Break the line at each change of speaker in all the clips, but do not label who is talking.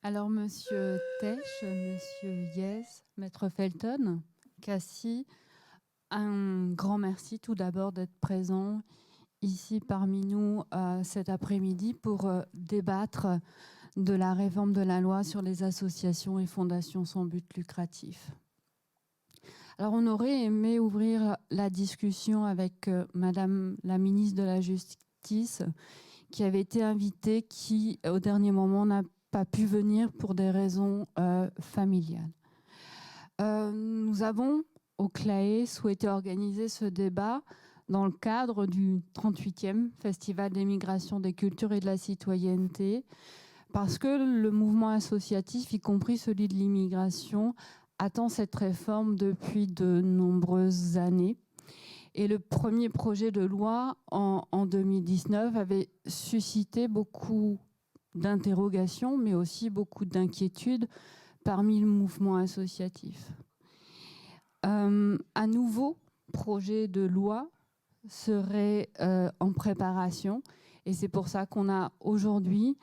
Alors, Monsieur Tesch, Monsieur Yes, Maître Felton, Cassie, un grand merci tout d'abord d'être présent ici parmi nous cet après-midi pour débattre de la réforme de la loi sur les associations et fondations sans but lucratif. Alors, on aurait aimé ouvrir la discussion avec Madame la ministre de la Justice, qui avait été invitée, qui, au dernier moment, n'a pas pu venir pour des raisons familiales. Nous avons, au CLAE, souhaité organiser ce débat dans le cadre du 38e Festival des migrations, des cultures et de la citoyenneté, parce que le mouvement associatif, y compris celui de l'immigration, attend cette réforme depuis de nombreuses années. Et le premier projet de loi en 2019 avait suscité beaucoup d'interrogations, mais aussi beaucoup d'inquiétudes parmi le mouvement associatif. Un nouveau projet de loi serait en préparation, et c'est pour ça qu'on a aujourd'hui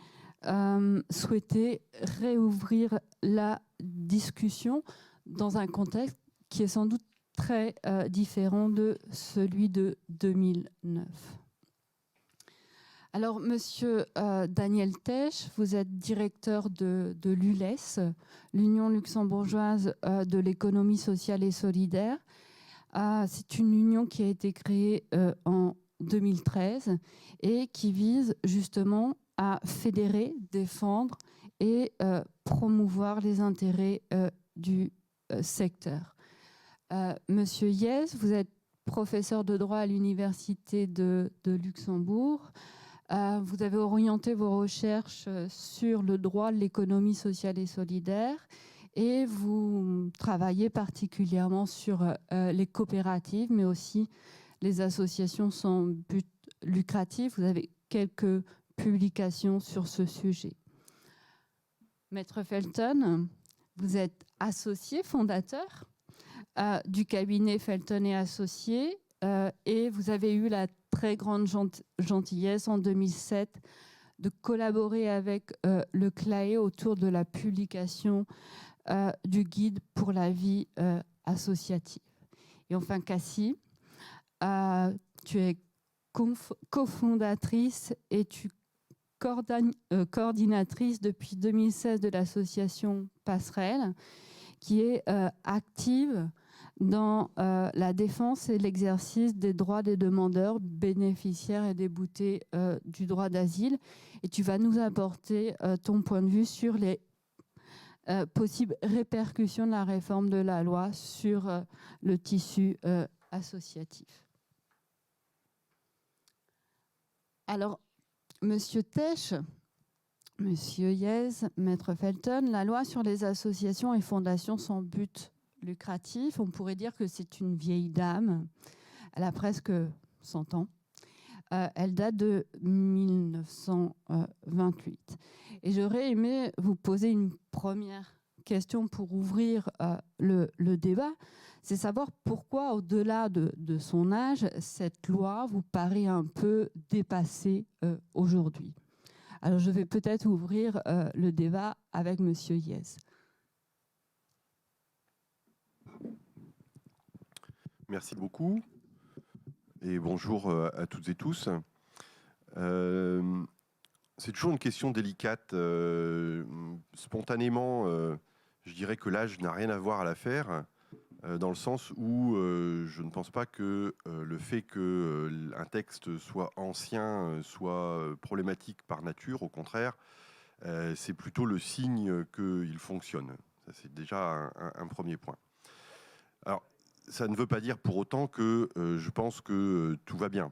souhaité réouvrir la discussion dans un contexte qui est sans doute très différent de celui de 2009. Alors, Monsieur Daniel Tesch, vous êtes directeur de l'ULES, l'Union luxembourgeoise de l'économie sociale et solidaire. C'est une union qui a été créée en 2013 et qui vise justement à fédérer, défendre et promouvoir les intérêts du secteur. Monsieur Yes, vous êtes professeur de droit à l'Université de Luxembourg. Vous avez orienté vos recherches sur le droit de l'économie sociale et solidaire et vous travaillez particulièrement sur les coopératives, mais aussi les associations sans but lucratif. Vous avez quelques publications sur ce sujet. Maître Felton, vous êtes associé fondateur du cabinet Felton et Associés et vous avez eu la très grande gentillesse en 2007 de collaborer avec le CLAE autour de la publication du guide pour la vie associative. Et enfin, Cassie, tu es cofondatrice et tu coordinatrice depuis 2016 de l'association Passerelle, qui est active dans la défense et l'exercice des droits des demandeurs, bénéficiaires et déboutés du droit d'asile. Et tu vas nous apporter ton point de vue sur les possibles répercussions de la réforme de la loi sur le tissu associatif. Alors, Monsieur Tesch, Monsieur Yes, Maître Felton, la loi sur les associations et fondations sans but lucratif, on pourrait dire que c'est une vieille dame. Elle a presque 100 ans. Elle date de 1928. Et j'aurais aimé vous poser une première question pour ouvrir le débat. C'est savoir pourquoi, au-delà de son âge, cette loi vous paraît un peu dépassée aujourd'hui. Alors, je vais peut-être ouvrir le débat avec Monsieur Yes.
Merci beaucoup et bonjour à toutes et tous. C'est toujours une question délicate. Spontanément, je dirais que l'âge n'a rien à voir à l'affaire, dans le sens où je ne pense pas que le fait qu'un texte soit ancien soit problématique par nature. Au contraire, c'est plutôt le signe qu'il fonctionne. Ça, c'est déjà un premier point. Alors, ça ne veut pas dire pour autant que je pense que tout va bien.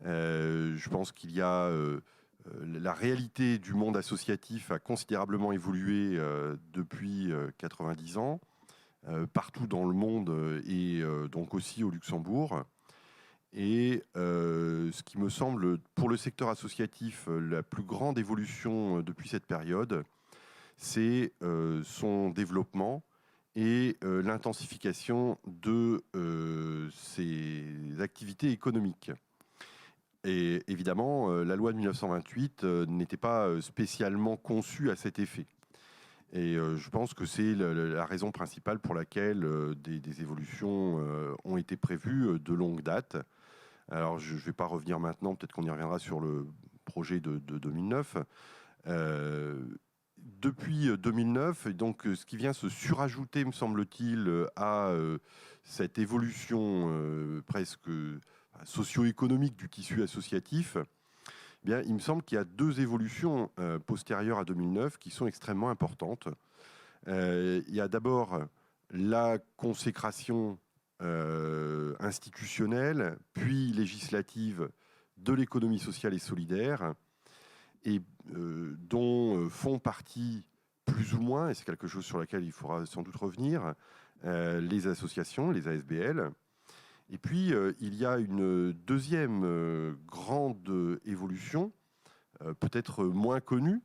Je pense qu'il y a la réalité du monde associatif a considérablement évolué depuis 90 ans, partout dans le monde et donc aussi au Luxembourg. Et ce qui me semble, pour le secteur associatif, la plus grande évolution depuis cette période, c'est son développement et l'intensification de ses activités économiques. Et évidemment, la loi de 1928 n'était pas spécialement conçue à cet effet. Et je pense que c'est la raison principale pour laquelle des évolutions ont été prévues de longue date. Alors, je ne vais pas revenir maintenant, peut-être qu'on y reviendra sur le projet de 2009. Depuis 2009, et donc ce qui vient se surajouter, me semble-t-il, à cette évolution presque socio-économique du tissu associatif, eh bien, il me semble qu'il y a deux évolutions postérieures à 2009 qui sont extrêmement importantes. Il y a d'abord la consécration institutionnelle, puis législative de l'économie sociale et solidaire, et dont font partie plus ou moins, et c'est quelque chose sur lequel il faudra sans doute revenir, les associations, les ASBL. Et puis, il y a une deuxième grande évolution, peut-être moins connue,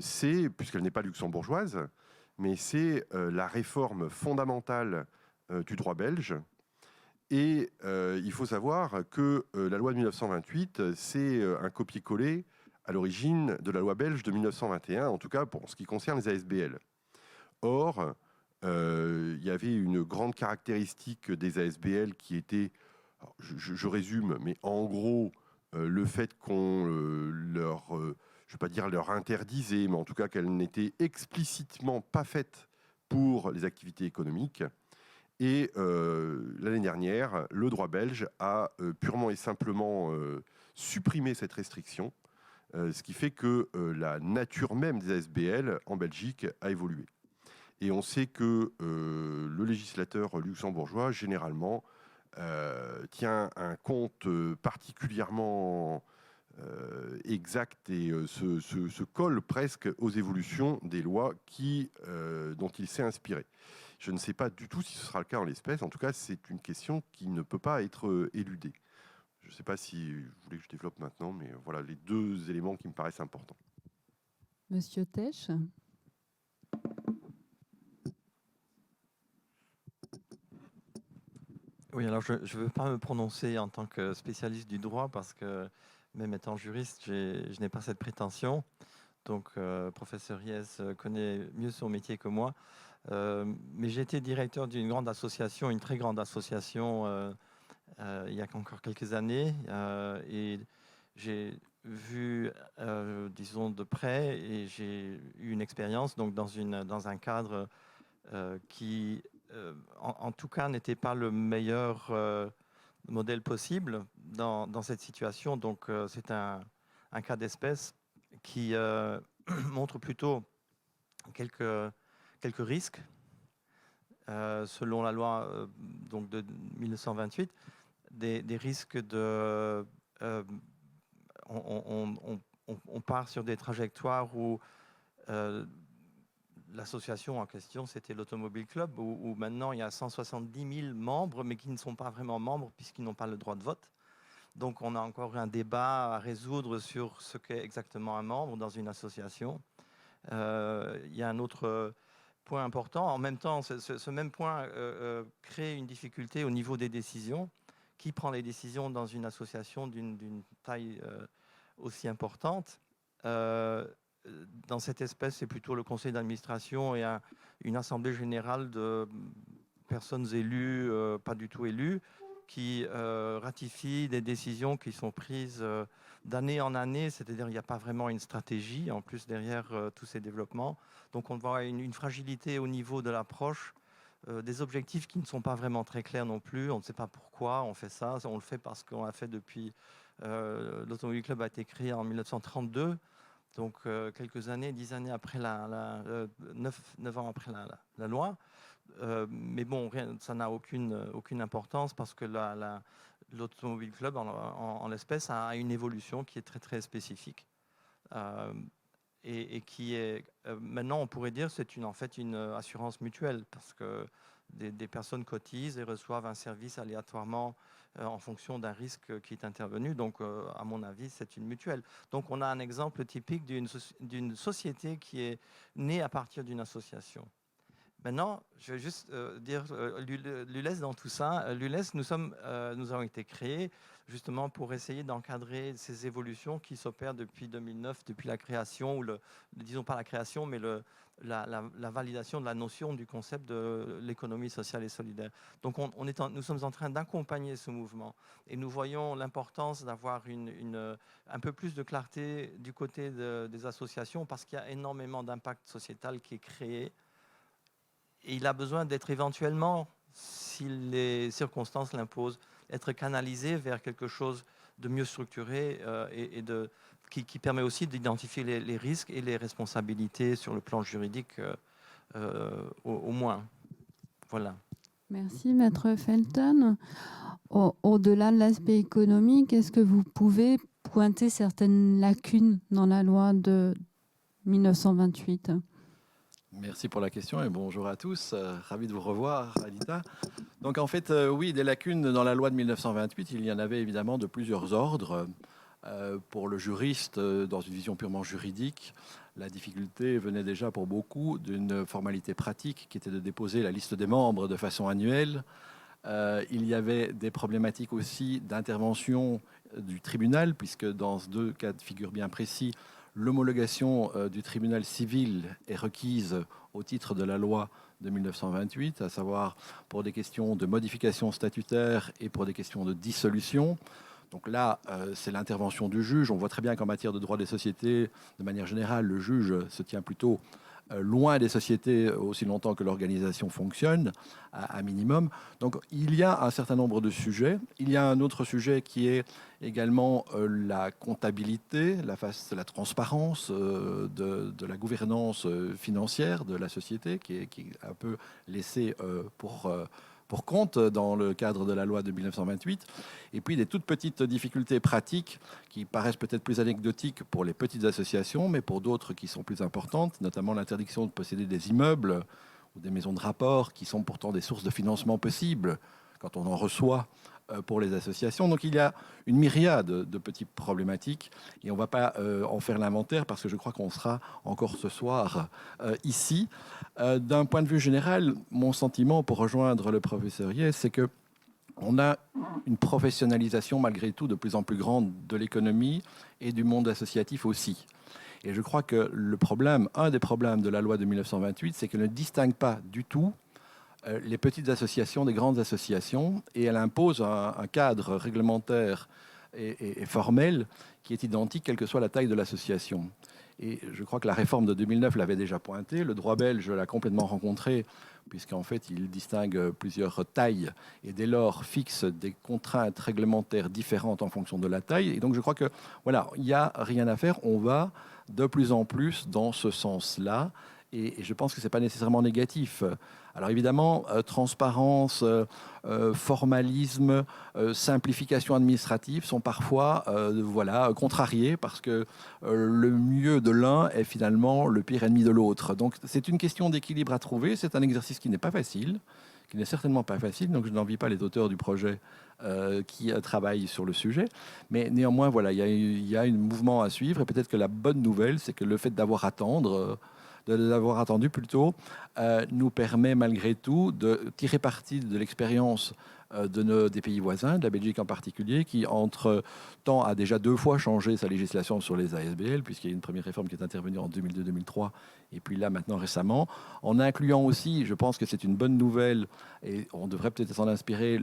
c'est, puisqu'elle n'est pas luxembourgeoise, mais c'est la réforme fondamentale du droit belge. Et il faut savoir que la loi de 1928, c'est un copier-coller à l'origine de la loi belge de 1921, en tout cas pour ce qui concerne les ASBL. Or, il y avait une grande caractéristique des ASBL qui était, je résume, mais en gros, le fait qu'on leur, je ne vais pas dire leur interdisait, mais en tout cas qu'elles n'étaient explicitement pas faites pour les activités économiques. Et l'année dernière, le droit belge a purement et simplement supprimé cette restriction, ce qui fait que la nature même des ASBL en Belgique a évolué. Et on sait que le législateur luxembourgeois, généralement, tient un compte particulièrement exact et se colle presque aux évolutions des lois dont il s'est inspiré. Je ne sais pas du tout si ce sera le cas en l'espèce. En tout cas, c'est une question qui ne peut pas être éludée. Je ne sais pas si vous voulez que je développe maintenant, mais voilà les deux éléments qui me paraissent importants.
Monsieur Tesch.
Oui, alors je ne veux pas me prononcer en tant que spécialiste du droit parce que même étant juriste, je n'ai pas cette prétention. Donc, professeur Yes connaît mieux son métier que moi. Mais j'ai été directeur d'une grande association, une très grande association, il y a encore quelques années. Et j'ai vu, disons, de près, et j'ai eu une expérience donc, dans un cadre qui, en tout cas, n'était pas le meilleur modèle possible dans cette situation. Donc, c'est un cas d'espèce qui montre plutôt quelques risques selon la loi donc de 1928, des risques de... on part sur des trajectoires où l'association en question, c'était l'Automobile Club, où maintenant il y a 170 000 membres, mais qui ne sont pas vraiment membres puisqu'ils n'ont pas le droit de vote. Donc on a encore un débat à résoudre sur ce qu'est exactement un membre dans une association. Il y a un autre point important. En même temps, ce même point crée une difficulté au niveau des décisions. Qui prend les décisions dans une association d'une taille aussi importante? Dans cette espèce, c'est plutôt le conseil d'administration et une assemblée générale de personnes élues, pas du tout élues, qui ratifient des décisions qui sont prises d'année en année, c'est-à-dire il n'y a pas vraiment une stratégie en plus derrière tous ces développements. Donc on voit une fragilité au niveau de l'approche, des objectifs qui ne sont pas vraiment très clairs non plus. On ne sait pas pourquoi on fait ça. On le fait parce qu'on l'a fait depuis... l'Automobile Club a été créé en 1932. Donc, quelques années, 10 années après 9 ans après la loi. Mais bon, ça n'a aucune importance parce que l'Automobile Club, en l'espèce, a une évolution qui est très, très spécifique. Et qui est, maintenant, on pourrait dire, c'est en fait une assurance mutuelle parce que des personnes cotisent et reçoivent un service aléatoirement en fonction d'un risque qui est intervenu. Donc, à mon avis, c'est une mutuelle. Donc, on a un exemple typique d'une société qui est née à partir d'une association. Maintenant, je vais juste dire l'ULES dans tout ça. L'ULES, nous avons été créés justement pour essayer d'encadrer ces évolutions qui s'opèrent depuis 2009, depuis la création, ou disons pas la création, mais la validation de la notion du concept de l'économie sociale et solidaire. Donc nous sommes en train d'accompagner ce mouvement et nous voyons l'importance d'avoir un peu plus de clarté du côté des associations parce qu'il y a énormément d'impact sociétal qui est créé. Et il a besoin d'être éventuellement, si les circonstances l'imposent, être canalisé vers quelque chose de mieux structuré qui permet aussi d'identifier les risques et les responsabilités sur le plan juridique au moins. Voilà.
Merci, Maître Felton. Au-delà de l'aspect économique, est-ce que vous pouvez pointer certaines lacunes dans la loi de 1928 ?
Merci pour la question et bonjour à tous. Ravi de vous revoir, Anita. Donc en fait, oui, des lacunes dans la loi de 1928, il y en avait évidemment de plusieurs ordres. Pour le juriste, dans une vision purement juridique, la difficulté venait déjà pour beaucoup d'une formalité pratique qui était de déposer la liste des membres de façon annuelle. Il y avait des problématiques aussi d'intervention du tribunal, puisque dans deux cas de figure bien précis, l'homologation du tribunal civil est requise au titre de la loi de 1928, à savoir pour des questions de modification statutaire et pour des questions de dissolution. Donc là, c'est l'intervention du juge. On voit très bien qu'en matière de droit des sociétés, de manière générale, le juge se tient plutôt loin des sociétés aussi longtemps que l'organisation fonctionne, à minimum. Donc il y a un certain nombre de sujets. Il y a un autre sujet qui est également la comptabilité, la transparence de la gouvernance financière de la société, qui est un peu laissée pour compte dans le cadre de la loi de 1928. Et puis des toutes petites difficultés pratiques qui paraissent peut-être plus anecdotiques pour les petites associations, mais pour d'autres qui sont plus importantes, notamment l'interdiction de posséder des immeubles ou des maisons de rapport qui sont pourtant des sources de financement possibles quand on en reçoit pour les associations. Donc il y a une myriade de petites problématiques et on ne va pas en faire l'inventaire parce que je crois qu'on sera encore ce soir ici. D'un point de vue général, mon sentiment, pour rejoindre le professeur Yes, c'est que on a une professionnalisation malgré tout de plus en plus grande de l'économie et du monde associatif aussi. Et je crois que un des problèmes de la loi de 1928, c'est qu'elle ne distingue pas du tout les petites associations des grandes associations et elle impose un cadre réglementaire et formel qui est identique quelle que soit la taille de l'association. Et je crois que la réforme de 2009 l'avait déjà pointé. Le droit belge l'a complètement rencontré, puisqu'en fait, il distingue plusieurs tailles et dès lors fixe des contraintes réglementaires différentes en fonction de la taille. Et donc, je crois que, voilà, il n'y a rien à faire. On va de plus en plus dans ce sens-là. Et je pense que ce n'est pas nécessairement négatif. Alors évidemment, transparence, formalisme, simplification administrative sont parfois contrariés parce que le mieux de l'un est finalement le pire ennemi de l'autre. Donc c'est une question d'équilibre à trouver. C'est un exercice qui n'est pas facile, qui n'est certainement pas facile. Donc je n'envie pas les auteurs du projet qui travaillent sur le sujet. Mais néanmoins, voilà, il y a un mouvement à suivre. Et peut-être que la bonne nouvelle, c'est que le fait d'avoir attendu plutôt, nous permet malgré tout de tirer parti de l'expérience des pays voisins, de la Belgique en particulier, qui entre-temps a déjà 2 fois changé sa législation sur les ASBL, puisqu'il y a une première réforme qui est intervenue en 2002-2003, et puis là maintenant récemment, en incluant aussi, je pense que c'est une bonne nouvelle, et on devrait peut-être s'en inspirer,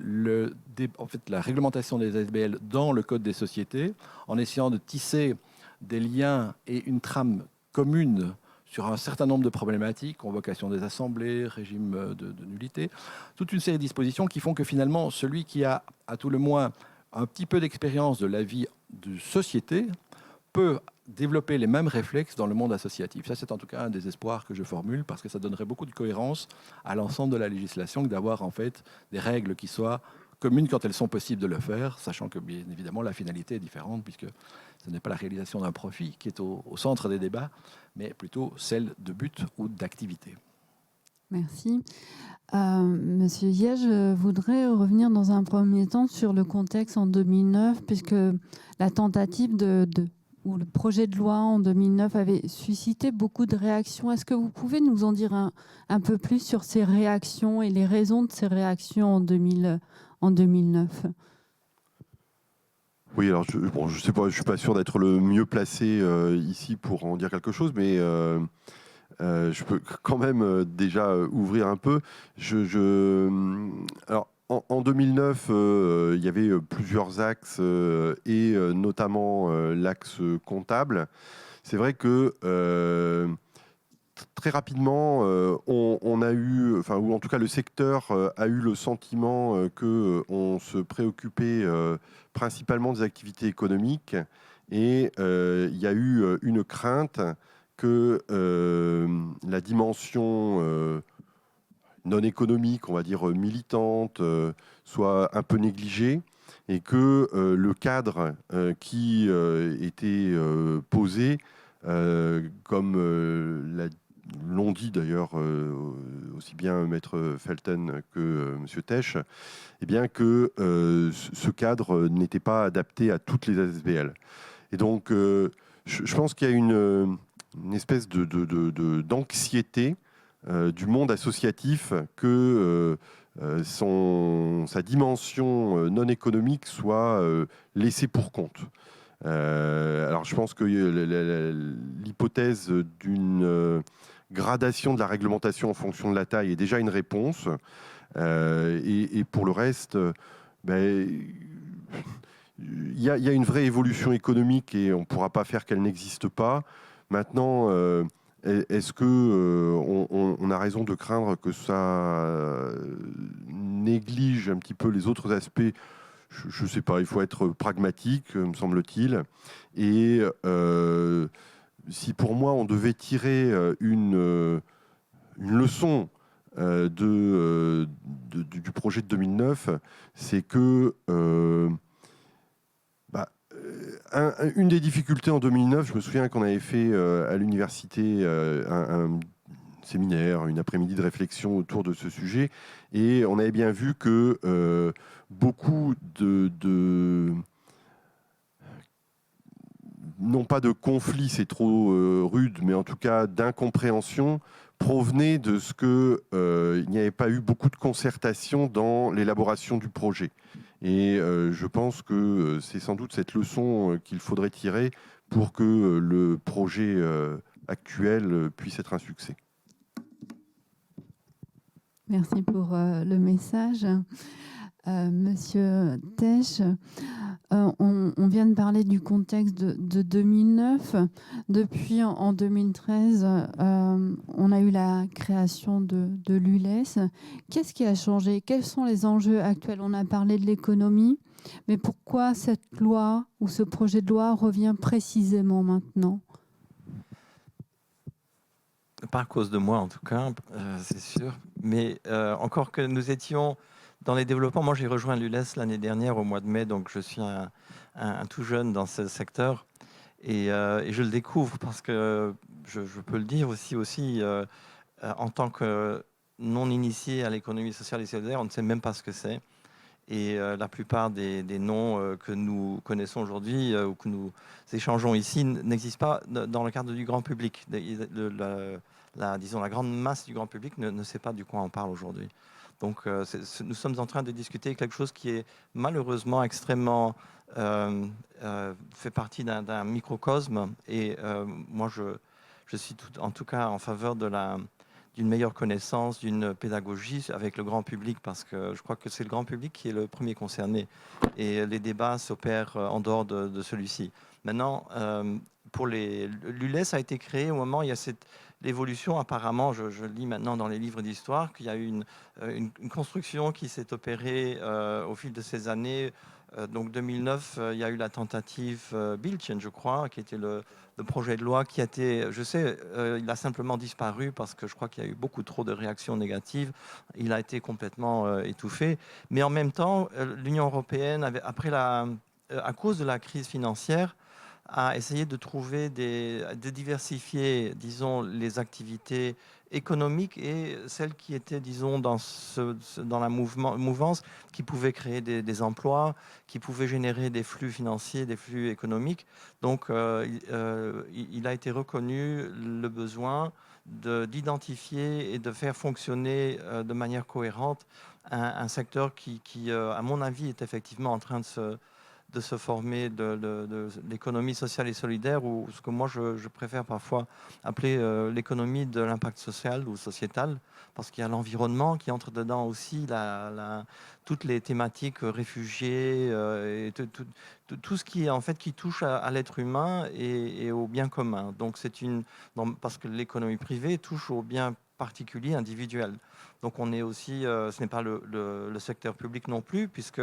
la réglementation des ASBL dans le Code des sociétés, en essayant de tisser des liens et une trame commune sur un certain nombre de problématiques, convocation des assemblées, régime de nullité, toute une série de dispositions qui font que finalement, celui qui a à tout le moins un petit peu d'expérience de la vie de société peut développer les mêmes réflexes dans le monde associatif. Ça, c'est en tout cas un des espoirs que je formule, parce que ça donnerait beaucoup de cohérence à l'ensemble de la législation que d'avoir en fait des règles qui soient communes quand elles sont possibles de le faire, sachant que bien évidemment la finalité est différente, puisque ce n'est pas la réalisation d'un profit qui est au centre des débats, mais plutôt celle de but ou d'activité.
Merci. Monsieur Hiet, je voudrais revenir dans un premier temps sur le contexte en 2009, puisque la tentative où le projet de loi en 2009 avait suscité beaucoup de réactions. Est-ce que vous pouvez nous en dire un peu plus sur ces réactions et les raisons de ces réactions en 2009 ?
Oui, alors je sais pas, je suis pas sûr d'être le mieux placé ici pour en dire quelque chose, mais je peux quand même déjà ouvrir un peu. Alors, en 2009, il y avait plusieurs axes et notamment l'axe comptable. C'est vrai que très rapidement, on a eu, enfin, ou en tout cas le secteur a eu le sentiment qu'on se préoccupait principalement des activités économiques et il y a eu une crainte que la dimension non économique, on va dire militante, soit un peu négligée et que le cadre qui était posé, comme l'ont dit d'ailleurs aussi bien Maître Felten que Monsieur Tesch, eh bien que ce cadre n'était pas adapté à toutes les ASBL. Et donc, je pense qu'il y a une espèce d'anxiété du monde associatif que sa dimension non économique soit laissée pour compte. Alors, je pense que l'hypothèse d'une gradation de la réglementation en fonction de la taille est déjà une réponse. Et pour le reste, ben, il y a une vraie évolution économique et on ne pourra pas faire qu'elle n'existe pas. Maintenant, est-ce qu'on a raison de craindre que ça néglige un petit peu les autres aspects ? Je ne sais pas, il faut être pragmatique, me semble-t-il. Et si pour moi, on devait tirer une leçon du projet de 2009, c'est que une des difficultés en 2009, je me souviens qu'on avait fait à l'université un séminaire, une après-midi de réflexion autour de ce sujet, et on avait bien vu que beaucoup non pas de conflits, c'est trop rude, mais en tout cas d'incompréhension, provenait de ce qu'il n'y avait pas eu beaucoup de concertation dans l'élaboration du projet. Et je pense que c'est sans doute cette leçon qu'il faudrait tirer pour que le projet actuel puisse être un succès.
Merci pour le message. Monsieur Tesch, on vient de parler du contexte de 2009. Depuis, en 2013, on a eu la création de l'ULES. Qu'est-ce qui a changé ? Quels sont les enjeux actuels ? On a parlé de l'économie, mais pourquoi cette loi ou ce projet de loi revient précisément maintenant ?
Pas à cause de moi, en tout cas, c'est sûr. Mais encore que nous étions dans les développements, moi j'ai rejoint l'ULES l'année dernière au mois de mai, donc je suis un tout jeune dans ce secteur. Et je le découvre parce que je peux le dire aussi en tant que non initié à l'économie sociale et solidaire, on ne sait même pas ce que c'est. Et la plupart des noms que nous connaissons aujourd'hui ou que nous échangeons ici n'existent pas dans le cadre du grand public. Disons, la grande masse du grand public ne sait pas du quoi on parle aujourd'hui. Donc nous sommes en train de discuter quelque chose qui est malheureusement extrêmement fait partie d'un microcosme. Et moi, je suis en tout cas en faveur d'une meilleure connaissance, d'une pédagogie avec le grand public, parce que je crois que c'est le grand public qui est le premier concerné. Et les débats s'opèrent en dehors de celui-ci. Maintenant, pour l'ULES a été créé au moment où il y a l'évolution, apparemment, je lis maintenant dans les livres d'histoire, qu'il y a eu une construction qui s'est opérée au fil de ces années. Donc 2009, il y a eu la tentative Bildchen, je crois, qui était le projet de loi qui a été, je sais, il a simplement disparu parce que je crois qu'il y a eu beaucoup trop de réactions négatives. Il a été complètement étouffé. Mais en même temps, l'Union européenne, à cause de la crise financière, a essayé de trouver de diversifier, disons, les activités économique et celle qui était, disons, dans la mouvance, qui pouvait créer des emplois, qui pouvait générer des flux financiers, des flux économiques. Donc, il a été reconnu le besoin d'identifier et de faire fonctionner de manière cohérente un secteur qui, à mon avis, est effectivement en train de se former de l'économie sociale et solidaire, ou ce que moi je préfère parfois appeler l'économie de l'impact social ou sociétal, parce qu'il y a l'environnement qui entre dedans aussi, toutes les thématiques réfugiés, et tout ce qui, en fait, qui touche à l'être humain et au bien commun. Donc parce que l'économie privée touche au bien particulier, individuel. Donc on est aussi, ce n'est pas le secteur public non plus, puisque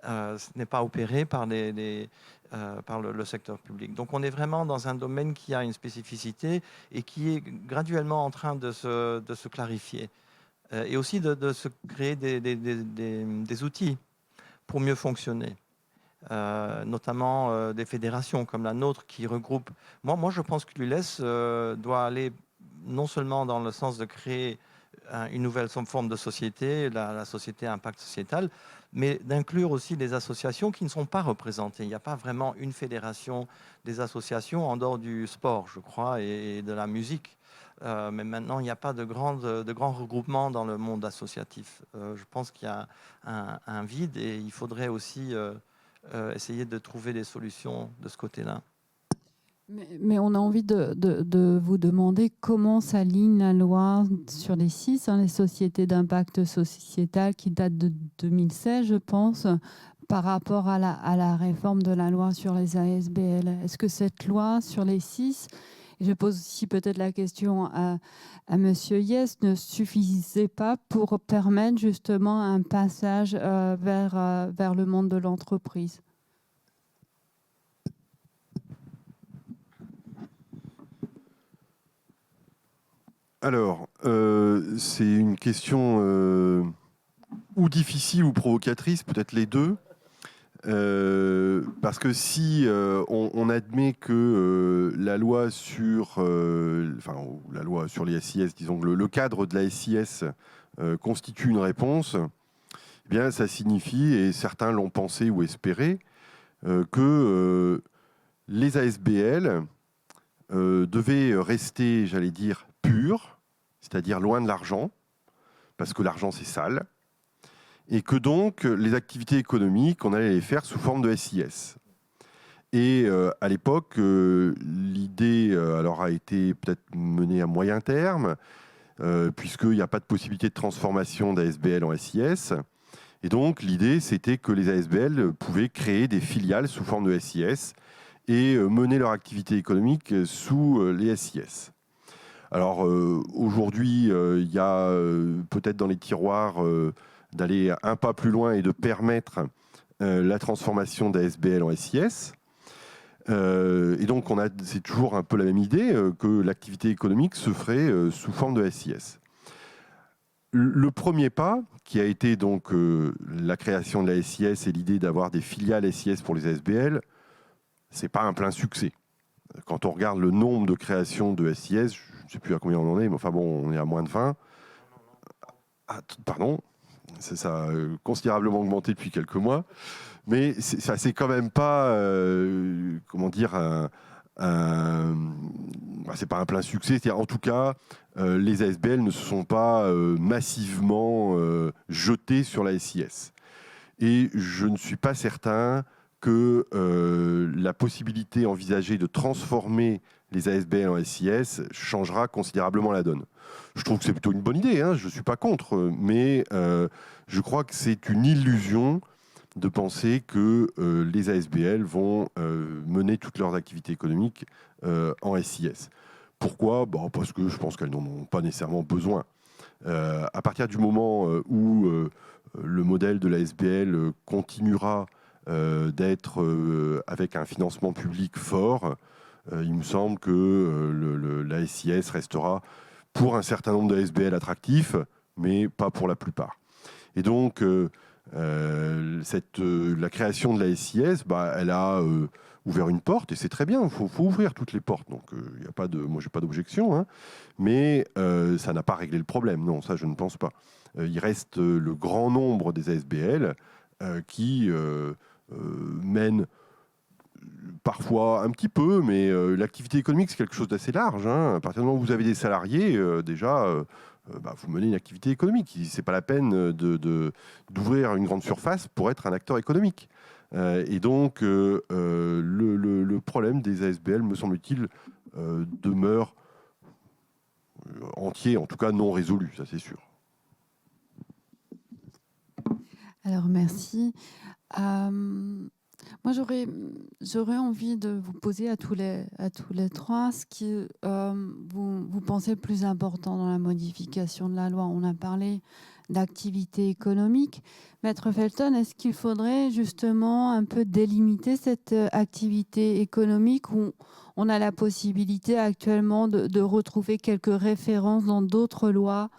ce n'est pas opéré par le secteur public. Donc on est vraiment dans un domaine qui a une spécificité et qui est graduellement en train de se clarifier. Et aussi de se créer des outils pour mieux fonctionner. Notamment des fédérations comme la nôtre qui regroupent. Moi je pense que l'ULES doit aller non seulement dans le sens de créer une nouvelle forme de société, la société à impact sociétal, mais d'inclure aussi les associations qui ne sont pas représentées. Il n'y a pas vraiment une fédération des associations en dehors du sport, je crois, et de la musique. Mais maintenant, il n'y a pas de grands regroupements dans le monde associatif. Je pense qu'il y a un vide et il faudrait aussi essayer de trouver des solutions de ce côté-là.
Mais on a envie de vous demander comment s'aligne la loi sur les 6, les sociétés d'impact sociétal qui date de 2016, je pense, par rapport à la réforme de la loi sur les ASBL. Est-ce que cette loi sur les 6, et je pose aussi peut-être la question à Monsieur Yes, ne suffisait pas pour permettre justement un passage vers le monde de l'entreprise ?
Alors, c'est une question ou difficile ou provocatrice, peut-être les deux. Parce que si on admet que la loi sur, la loi sur les SIS, disons que le cadre de la SIS constitue une réponse, eh bien, ça signifie, et certains l'ont pensé ou espéré, que les ASBL devaient rester, j'allais dire, purs, c'est-à-dire loin de l'argent, parce que l'argent c'est sale, et que donc les activités économiques, on allait les faire sous forme de SIS. Et à l'époque, l'idée alors a été peut-être menée à moyen terme, puisqu'il n'y a pas de possibilité de transformation d'ASBL en SIS. Et donc l'idée, c'était que les ASBL pouvaient créer des filiales sous forme de SIS et mener leur activité économique sous les SIS. Alors aujourd'hui, il y a peut-être dans les tiroirs d'aller un pas plus loin et de permettre la transformation d'ASBL en SIS. Et donc c'est toujours un peu la même idée que l'activité économique se ferait sous forme de SIS. Le premier pas, qui a été donc la création de la SIS et l'idée d'avoir des filiales SIS pour les ASBL, c'est pas un plein succès. Quand on regarde le nombre de créations de SIS, je ne sais plus à combien on en est, mais enfin bon, on est à moins de 20. Ah, pardon, ça a considérablement augmenté depuis quelques mois, mais ça c'est quand même pas, comment dire, c'est pas un plein succès. C'est-à-dire, en tout cas, les ASBL ne se sont pas massivement jetés sur la SIS. Et je ne suis pas certain que la possibilité envisagée de transformer les ASBL en SIS changera considérablement la donne. Je trouve que c'est plutôt une bonne idée, je ne suis pas contre, mais je crois que c'est une illusion de penser que les ASBL vont mener toutes leurs activités économiques en SIS. Pourquoi ? Parce que je pense qu'elles n'en ont pas nécessairement besoin. À partir du moment où le modèle de l'ASBL continuera d'être avec un financement public fort, il me semble que la SIS restera pour un certain nombre de SBL attractifs, mais pas pour la plupart. Et donc, La création de la SIS, elle a ouvert une porte, et c'est très bien, il faut ouvrir toutes les portes. Donc, y a pas de, moi, je n'ai pas d'objection, hein, mais ça n'a pas réglé le problème. Non, ça, je ne pense pas. Il reste le grand nombre des ASBL qui mènent parfois un petit peu, mais l'activité économique, c'est quelque chose d'assez large, hein. À partir du moment où vous avez des salariés, déjà, vous menez une activité économique. Ce n'est pas la peine d'ouvrir une grande surface pour être un acteur économique. Et donc, le problème des ASBL, me semble-t-il, demeure entier, en tout cas non résolu, ça c'est sûr.
Alors, merci. Moi, j'aurais envie de vous poser à tous les trois ce qui vous pensez le plus important dans la modification de la loi. On a parlé d'activité économique. Maître Felton, est-ce qu'il faudrait justement un peu délimiter cette activité économique où on a la possibilité actuellement de retrouver quelques références dans d'autres lois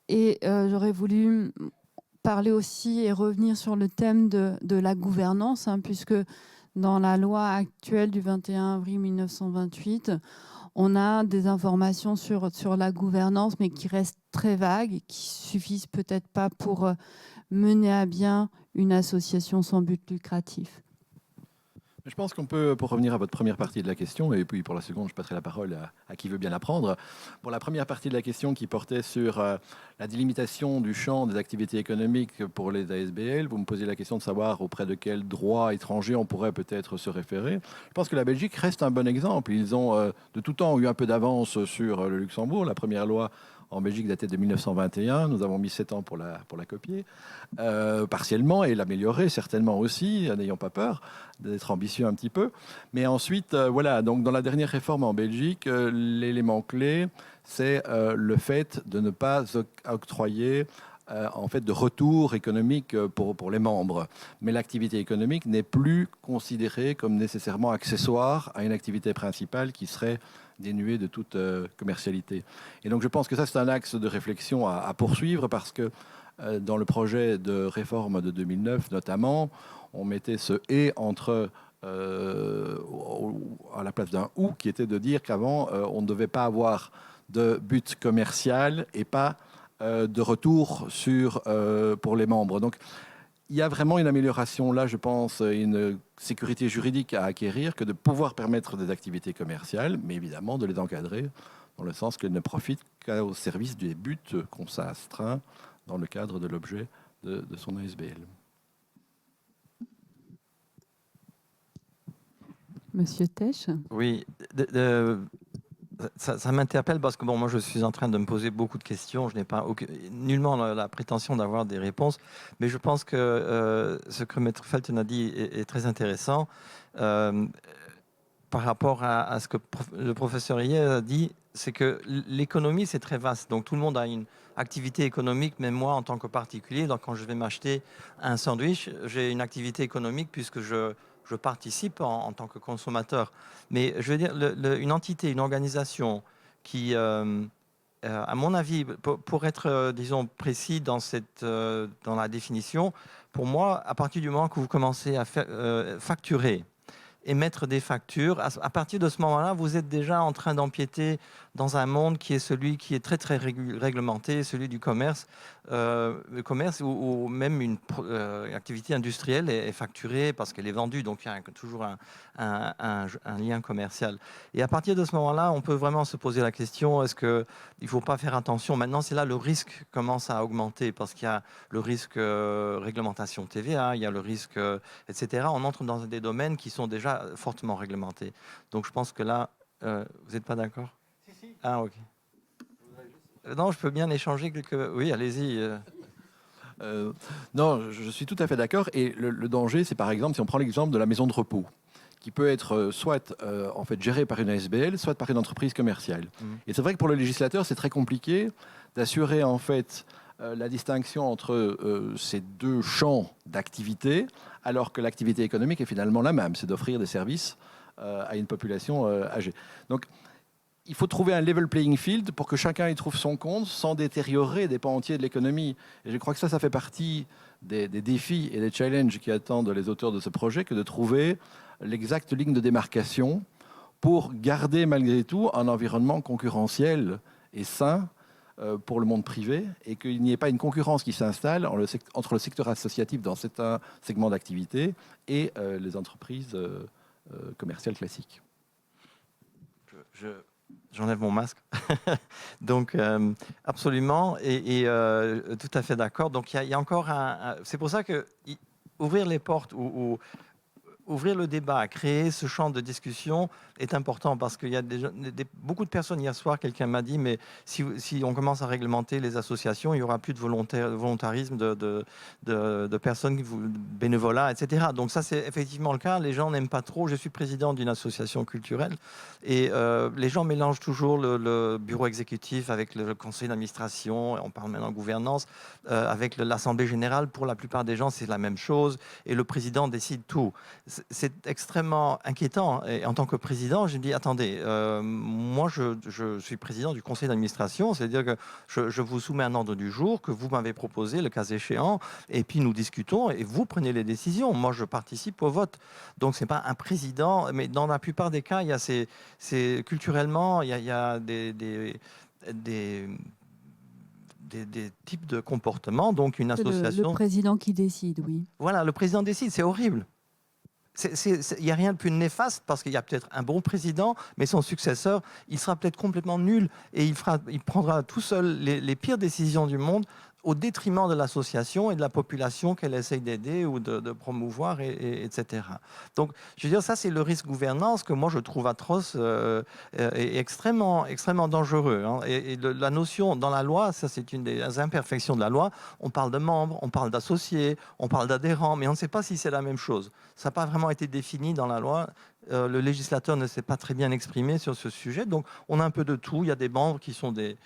j'aurais voulu parler aussi et revenir sur le thème de la gouvernance, hein, puisque dans la loi actuelle du 21 avril 1928, on a des informations sur la gouvernance, mais qui restent très vagues et qui suffisent peut-être pas pour mener à bien une association sans but lucratif.
Je pense qu'on peut, pour revenir à votre première partie de la question, et puis pour la seconde, je passerai la parole à qui veut bien la prendre. Pour la première partie de la question qui portait sur la délimitation du champ des activités économiques pour les ASBL, vous me posiez la question de savoir auprès de quel droit étranger on pourrait peut-être se référer. Je pense que la Belgique reste un bon exemple. Ils ont de tout temps eu un peu d'avance sur le Luxembourg. La première loi en Belgique datait de 1921. Nous avons mis 7 ans pour la copier, partiellement, et l'améliorer certainement aussi, n'ayons pas peur d'être ambitieux un petit peu. Mais ensuite, voilà, donc dans la dernière réforme en Belgique, l'élément clé, c'est le fait de ne pas octroyer en fait de retour économique pour les membres. Mais l'activité économique n'est plus considérée comme nécessairement accessoire à une activité principale qui serait dénuée de toute commercialité. Et donc je pense que ça, c'est un axe de réflexion à poursuivre, parce que dans le projet de réforme de 2009 notamment, on mettait ce « et » entre à la place d'un « ou », qui était de dire qu'avant, on ne devait pas avoir de but commercial et pas de retour pour les membres. Donc, il y a vraiment une amélioration là, je pense, une sécurité juridique à acquérir, que de pouvoir permettre des activités commerciales, mais évidemment de les encadrer dans le sens qu'elles ne profitent qu'au service des buts qu'on s'astreint dans le cadre de l'objet de son ASBL.
Monsieur Tesch.
Oui, ça m'interpelle parce que bon, moi je suis en train de me poser beaucoup de questions. Je n'ai pas nullement la prétention d'avoir des réponses, mais je pense que ce que Maître Felton a dit est très intéressant par rapport à ce que le professeur hier a dit. C'est que l'économie, c'est très vaste. Donc tout le monde a une activité économique, même moi en tant que particulier. Donc quand je vais m'acheter un sandwich, j'ai une activité économique puisque je participe en tant que consommateur. Mais je veux dire, une entité, une organisation qui, à mon avis, pour être, disons, précis dans la définition, pour moi, à partir du moment que vous commencez à facturer, émettre des factures, à partir de ce moment-là, vous êtes déjà en train d'empiéter dans un monde qui est celui qui est très très réglementé, celui du commerce, le commerce où même une activité industrielle est facturée parce qu'elle est vendue, donc il y a toujours un lien commercial. Et à partir de ce moment-là, on peut vraiment se poser la question, est-ce qu'il ne faut pas faire attention? Maintenant, c'est là le risque commence à augmenter parce qu'il y a le risque réglementation TVA, il y a le risque, etc. On entre dans des domaines qui sont déjà fortement réglementés. Donc je pense que là, vous n'êtes pas d'accord? Si. Ah, ok. Non, je peux bien échanger quelques... Oui, allez-y.
Non, je suis tout à fait d'accord. Et le danger, c'est par exemple, si on prend l'exemple de la maison de repos, qui peut être soit en fait gérée par une ASBL, soit par une entreprise commerciale. Et c'est vrai que pour le législateur, c'est très compliqué d'assurer en fait la distinction entre ces deux champs d'activité, alors que l'activité économique est finalement la même, c'est d'offrir des services à une population âgée. Donc, il faut trouver un level playing field pour que chacun y trouve son compte sans détériorer des pans entiers de l'économie. Et je crois que ça fait partie des défis et des challenges qui attendent les auteurs de ce projet, que de trouver l'exacte ligne de démarcation pour garder malgré tout un environnement concurrentiel et sain pour le monde privé, et qu'il n'y ait pas une concurrence qui s'installe entre le secteur associatif dans certains segments d'activité et les entreprises commerciales classiques.
J'enlève mon masque. Donc, absolument, et tout à fait d'accord. Donc, il y a encore c'est pour ça que ouvrir les portes ou ouvrir le débat, créer ce champ de discussion est important, parce qu'il y a beaucoup de personnes. Hier soir, quelqu'un m'a dit, mais si on commence à réglementer les associations, il n'y aura plus de volontarisme de personnes, bénévolat, etc. Donc ça, c'est effectivement le cas. Les gens n'aiment pas trop. Je suis président d'une association culturelle, et les gens mélangent toujours le bureau exécutif avec le conseil d'administration, on parle maintenant de gouvernance, avec l'assemblée générale. Pour la plupart des gens, c'est la même chose, et le président décide tout. C'est extrêmement inquiétant. Et en tant que président, je me dis, attendez, moi je suis président du conseil d'administration, c'est-à-dire que je vous soumets un ordre du jour que vous m'avez proposé, le cas échéant, et puis nous discutons et vous prenez les décisions. Moi, je participe au vote. Donc, ce n'est pas un président, mais dans la plupart des cas, il y a culturellement, il y a des types de comportements. Donc, une association...
Le président qui décide, oui.
Voilà, le président décide, c'est horrible. Il n'y a rien de plus néfaste, parce qu'il y a peut-être un bon président, mais son successeur, il sera peut-être complètement nul, et il prendra tout seul les pires décisions du monde, au détriment de l'association et de la population qu'elle essaye d'aider ou de promouvoir, etc. Donc, je veux dire, ça, c'est le risque gouvernance que moi, je trouve atroce et extrêmement, extrêmement dangereux. Hein. Et la notion, dans la loi, ça, c'est une des imperfections de la loi, on parle de membres, on parle d'associés, on parle d'adhérents, mais on ne sait pas si c'est la même chose. Ça n'a pas vraiment été défini dans la loi. Le législateur ne s'est pas très bien exprimé sur ce sujet. Donc, on a un peu de tout. Il y a des membres qui sont des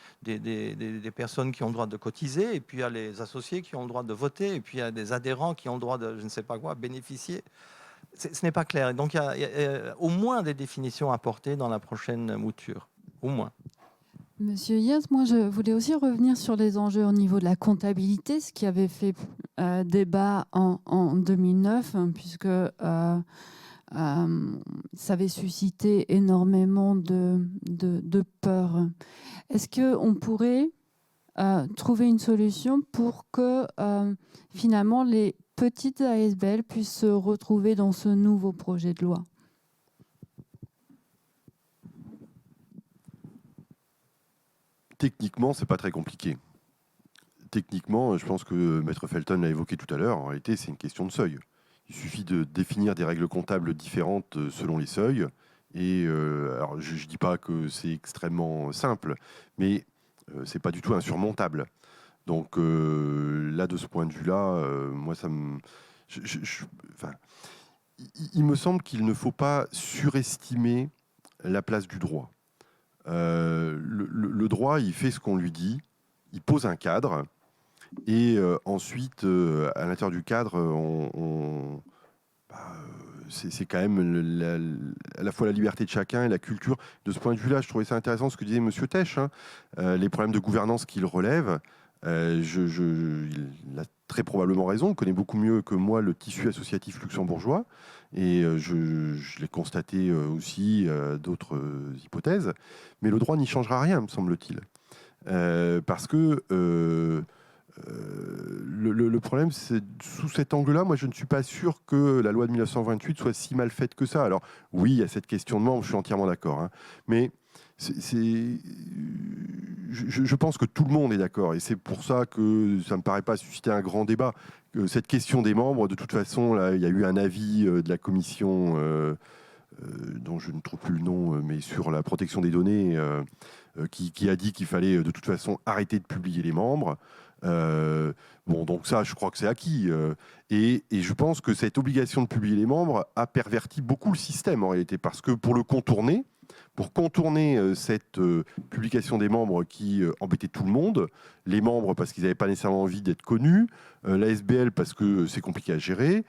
personnes qui ont le droit de cotiser, et puis il y a les associés qui ont le droit de voter, et puis il y a des adhérents qui ont le droit de, je ne sais pas quoi, bénéficier. Ce n'est pas clair. Donc, il y a au moins des définitions à apporter dans la prochaine mouture. Au moins.
Monsieur Hiers, moi, je voulais aussi revenir sur les enjeux au niveau de la comptabilité, ce qui avait fait débat en 2009, hein, puisque... ça avait suscité énormément de peur. Est-ce qu'on pourrait trouver une solution pour que finalement les petites ASBL puissent se retrouver dans ce nouveau projet de loi?
Techniquement, c'est pas très compliqué. Techniquement, je pense que Maître Felton l'a évoqué tout à l'heure, en réalité, c'est une question de seuil. Il suffit de définir des règles comptables différentes selon les seuils. Et alors, je ne dis pas que c'est extrêmement simple, mais ce n'est pas du tout insurmontable. Donc là, de ce point de vue-là, moi, ça me... il me semble qu'il ne faut pas surestimer la place du droit. Le droit, il fait ce qu'on lui dit, il pose un cadre. Et ensuite, à l'intérieur du cadre, c'est quand même à la fois la liberté de chacun et la culture. De ce point de vue-là, je trouvais ça intéressant ce que disait M. Tesch, hein, les problèmes de gouvernance qu'il relève. Il a très probablement raison, il connaît beaucoup mieux que moi le tissu associatif luxembourgeois, et je l'ai constaté aussi d'autres hypothèses. Mais le droit n'y changera rien, me semble-t-il. Parce que... le problème, c'est sous cet angle-là, moi je ne suis pas sûr que la loi de 1928 soit si mal faite que ça. Alors oui, il y a cette question de membre, je suis entièrement d'accord, hein, mais je pense que tout le monde est d'accord, et c'est pour ça que ça ne me paraît pas susciter un grand débat. Cette question des membres, de toute façon, là, il y a eu un avis de la commission, dont je ne trouve plus le nom, mais sur la protection des données, qui a dit qu'il fallait de toute façon arrêter de publier les membres. Bon, donc ça, je crois que c'est acquis. Et je pense que cette obligation de publier les membres a perverti beaucoup le système en réalité, parce que pour le contourner, pour contourner cette publication des membres qui embêtait tout le monde, les membres parce qu'ils n'avaient pas nécessairement envie d'être connus, la SBL parce que c'est compliqué à gérer,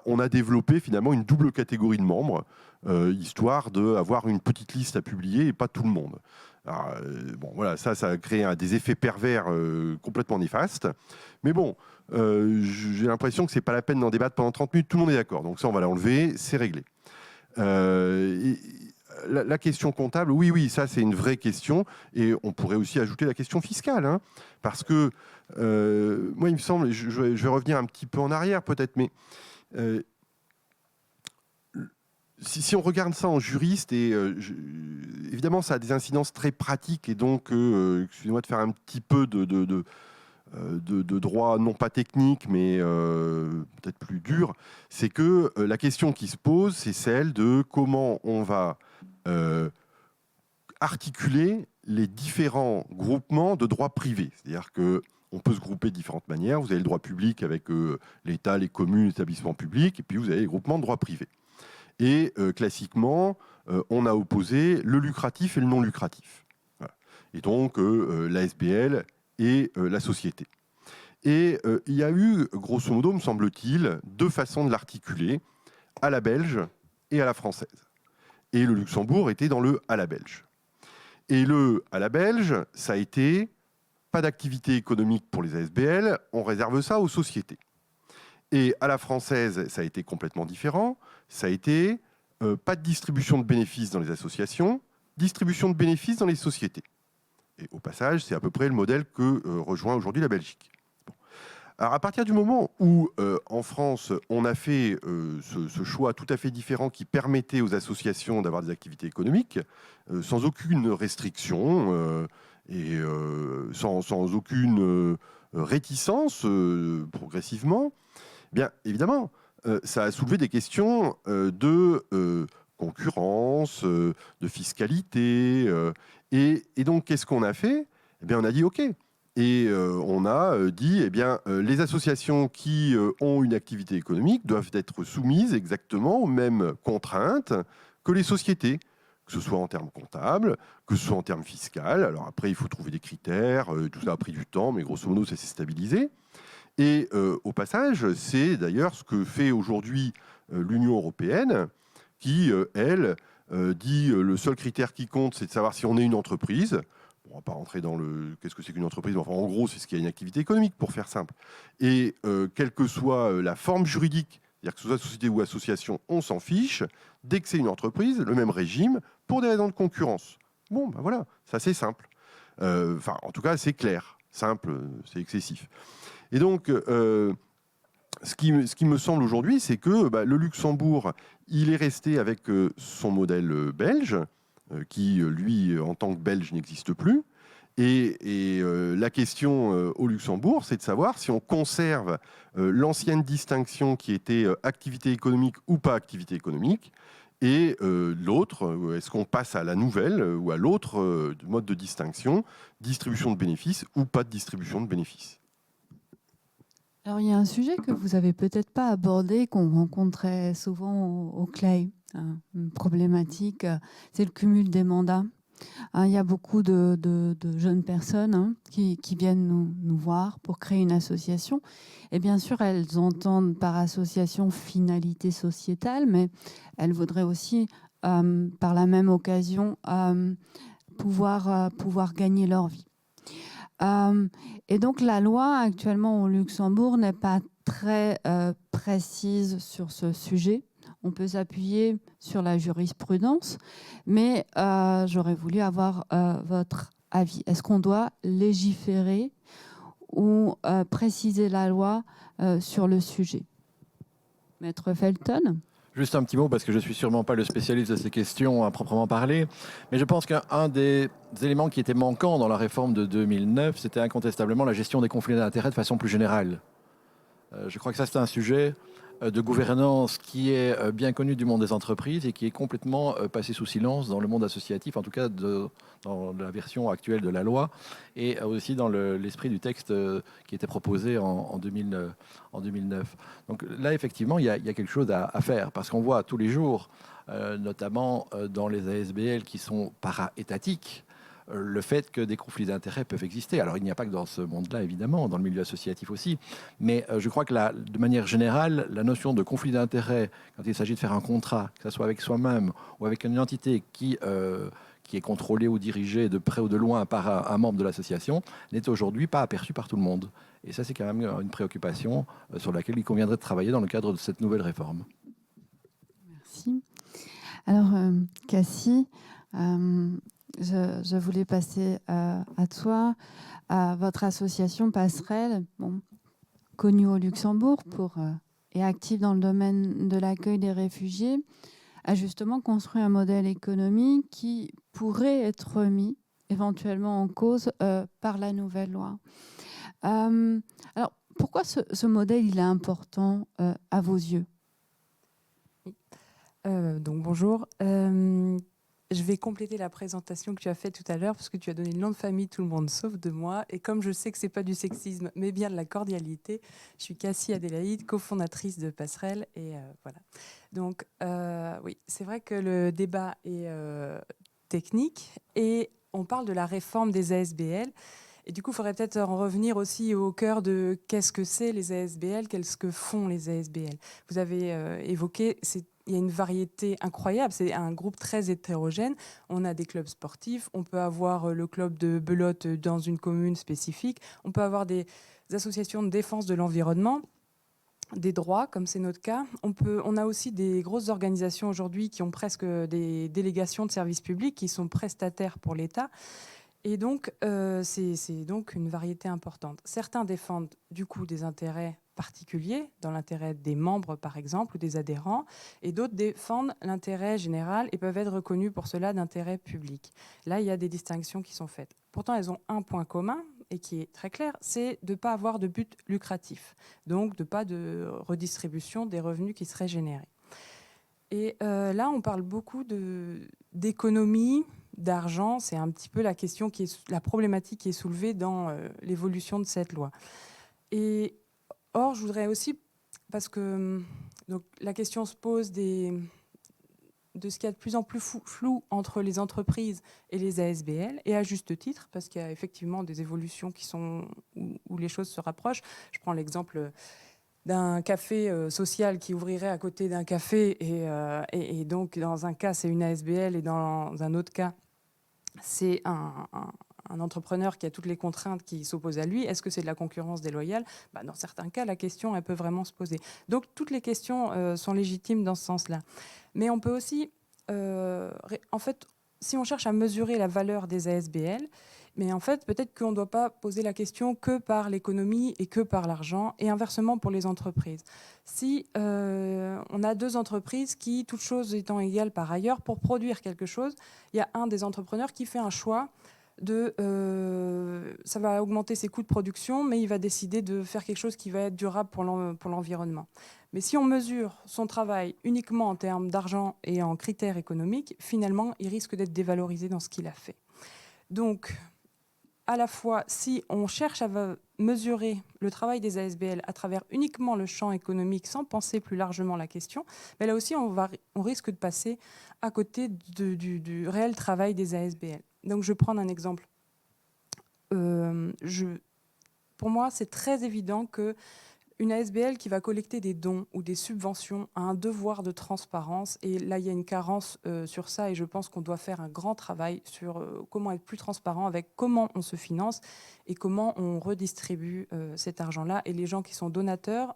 on a développé finalement une double catégorie de membres, histoire d'avoir une petite liste à publier et pas tout le monde. Alors, bon, voilà, ça a créé des effets pervers complètement néfastes. Mais bon, j'ai l'impression que ce n'est pas la peine d'en débattre pendant 30 minutes. Tout le monde est d'accord. Donc ça, on va l'enlever, c'est réglé. La question comptable, oui, ça c'est une vraie question. Et on pourrait aussi ajouter la question fiscale. Hein, parce que, moi, il me semble, je vais revenir un petit peu en arrière peut-être, mais... Si on regarde ça en juriste, et évidemment ça a des incidences très pratiques, et donc excusez-moi de faire un petit peu de droit non pas technique mais peut-être plus dur, c'est que la question qui se pose, c'est celle de comment on va articuler les différents groupements de droit privé. C'est-à-dire qu'on peut se grouper de différentes manières. Vous avez le droit public avec l'État, les communes, les établissements publics, et puis vous avez les groupements de droit privé. Et classiquement, on a opposé le lucratif et le non lucratif. Voilà. Et donc, la SBL et la société. Et il y a eu, grosso modo, me semble-t-il, deux façons de l'articuler, à la belge et à la française. Et le Luxembourg était dans le à la belge. Et le à la belge, ça a été pas d'activité économique pour les ASBL, on réserve ça aux sociétés. Et à la française, ça a été complètement différent. Ça a été pas de distribution de bénéfices dans les associations, distribution de bénéfices dans les sociétés. Et au passage, c'est à peu près le modèle que rejoint aujourd'hui la Belgique. Bon. Alors à partir du moment où, en France, on a fait ce choix tout à fait différent qui permettait aux associations d'avoir des activités économiques, sans aucune restriction et sans aucune réticence progressivement, bien évidemment, ça a soulevé des questions de concurrence, de fiscalité. Et donc, qu'est-ce qu'on a fait ? Eh bien, on a dit OK. Et on a dit, eh bien, les associations qui ont une activité économique doivent être soumises exactement aux mêmes contraintes que les sociétés, que ce soit en termes comptables, que ce soit en termes fiscaux. Alors après, il faut trouver des critères. Tout ça a pris du temps, mais grosso modo, ça s'est stabilisé. Et au passage, c'est d'ailleurs ce que fait aujourd'hui l'Union européenne, qui, elle, dit le seul critère qui compte, c'est de savoir si on est une entreprise. Bon, on ne va pas rentrer dans le qu'est-ce que c'est qu'une entreprise, mais enfin, en gros, c'est ce qu'il y a une activité économique, pour faire simple. Et quelle que soit la forme juridique, c'est-à-dire que ce soit société ou association, on s'en fiche. Dès que c'est une entreprise, le même régime, pour des raisons de concurrence. Bon, ben voilà, ça c'est simple. Enfin, en tout cas, c'est clair. Simple, c'est excessif. Et donc, ce qui me semble aujourd'hui, c'est que le Luxembourg, il est resté avec son modèle belge, qui, lui, en tant que belge, n'existe plus. Et la question au Luxembourg, c'est de savoir si on conserve l'ancienne distinction qui était activité économique ou pas activité économique, et l'autre, est-ce qu'on passe à la nouvelle ou à l'autre mode de distinction, distribution de bénéfices ou pas de distribution de bénéfices.
Alors, il y a un sujet que vous n'avez peut-être pas abordé, qu'on rencontrait souvent au CLEI, une problématique, c'est le cumul des mandats. Il y a beaucoup de jeunes personnes qui viennent nous voir pour créer une association. Et bien sûr, elles entendent par association finalité sociétale, mais elles voudraient aussi, par la même occasion, pouvoir gagner leur vie. Et donc la loi actuellement au Luxembourg n'est pas très précise sur ce sujet. On peut s'appuyer sur la jurisprudence, mais j'aurais voulu avoir votre avis. Est-ce qu'on doit légiférer ou préciser la loi sur le sujet ? Maître Felton ?
Juste un petit mot, parce que je ne suis sûrement pas le spécialiste de ces questions à proprement parler, mais je pense qu'un des éléments qui était manquant dans la réforme de 2009, c'était incontestablement la gestion des conflits d'intérêts de façon plus générale. Je crois que ça, c'est un sujet de gouvernance qui est bien connu du monde des entreprises et qui est complètement passé sous silence dans le monde associatif, en tout cas dans la version actuelle de la loi, et aussi dans l'esprit du texte qui était proposé en 2009. Donc là, effectivement, il y a quelque chose à faire, parce qu'on voit tous les jours, notamment dans les ASBL qui sont para-étatiques, le fait que des conflits d'intérêts peuvent exister. Alors, il n'y a pas que dans ce monde-là, évidemment, dans le milieu associatif aussi, mais je crois que de manière générale, la notion de conflit d'intérêts, quand il s'agit de faire un contrat, que ce soit avec soi-même ou avec une entité qui est contrôlée ou dirigée de près ou de loin par un membre de l'association, n'est aujourd'hui pas aperçue par tout le monde. Et ça, c'est quand même une préoccupation sur laquelle il conviendrait de travailler dans le cadre de cette nouvelle réforme.
Merci. Alors, Cassie, je voulais passer à toi, à votre association Passerelle, connue au Luxembourg et active dans le domaine de l'accueil des réfugiés, a justement construit un modèle économique qui pourrait être remis éventuellement en cause par la nouvelle loi. Alors, pourquoi ce modèle il est important à vos yeux?
Donc bonjour. Je vais compléter la présentation que tu as faite tout à l'heure parce que tu as donné le nom de famille tout le monde sauf de moi. Et comme je sais que ce n'est pas du sexisme mais bien de la cordialité, je suis Cassie Adélaïde, cofondatrice de Passerelle. Et voilà. Donc oui, c'est vrai que le débat est technique et on parle de la réforme des ASBL. Et du coup, il faudrait peut-être en revenir aussi au cœur de qu'est-ce que c'est les ASBL, qu'est-ce que font les ASBL. Vous avez évoqué, il y a une variété incroyable, c'est un groupe très hétérogène. On a des clubs sportifs, on peut avoir le club de belote dans une commune spécifique, on peut avoir des associations de défense de l'environnement, des droits, comme c'est notre cas. On a aussi des grosses organisations aujourd'hui qui ont presque des délégations de services publics, qui sont prestataires pour l'État. Et donc, c'est donc une variété importante. Certains défendent du coup des intérêts particuliers, dans l'intérêt des membres par exemple, ou des adhérents, et d'autres défendent l'intérêt général et peuvent être reconnus pour cela d'intérêt public. Là, il y a des distinctions qui sont faites. Pourtant, elles ont un point commun, et qui est très clair, c'est de ne pas avoir de but lucratif, donc de pas de redistribution des revenus qui seraient générés. Et là, on parle beaucoup d'économie, d'argent, c'est un petit peu la problématique qui est soulevée dans l'évolution de cette loi. Et or, je voudrais aussi, parce que donc, la question se pose de ce qu'il y a de plus en plus flou entre les entreprises et les ASBL, et à juste titre, parce qu'il y a effectivement des évolutions où les choses se rapprochent. Je prends l'exemple d'un café social qui ouvrirait à côté d'un café, et donc dans un cas, c'est une ASBL, et dans un autre cas, c'est un entrepreneur qui a toutes les contraintes qui s'opposent à lui. Est-ce que c'est de la concurrence déloyale ? Dans certains cas, la question, elle peut vraiment se poser. Donc, toutes les questions sont légitimes dans ce sens-là. Mais on peut aussi, en fait, si on cherche à mesurer la valeur des ASBL, mais en fait, peut-être qu'on ne doit pas poser la question que par l'économie et que par l'argent, et inversement pour les entreprises. Si on a deux entreprises qui, toutes choses étant égales par ailleurs, pour produire quelque chose, il y a un des entrepreneurs qui fait un choix ça va augmenter ses coûts de production, mais il va décider de faire quelque chose qui va être durable pour l'environnement. Mais si on mesure son travail uniquement en termes d'argent et en critères économiques, finalement, il risque d'être dévalorisé dans ce qu'il a fait. Donc, à la fois, si on cherche à mesurer le travail des ASBL à travers uniquement le champ économique sans penser plus largement la question, mais là aussi, on risque de passer à côté du réel travail des ASBL. Donc, je vais prendre un exemple. Pour moi, c'est très évident qu'une ASBL qui va collecter des dons ou des subventions a un devoir de transparence. Et là, il y a une carence sur ça. Et je pense qu'on doit faire un grand travail sur comment être plus transparent avec comment on se finance et comment on redistribue cet argent-là. Et les gens qui sont donateurs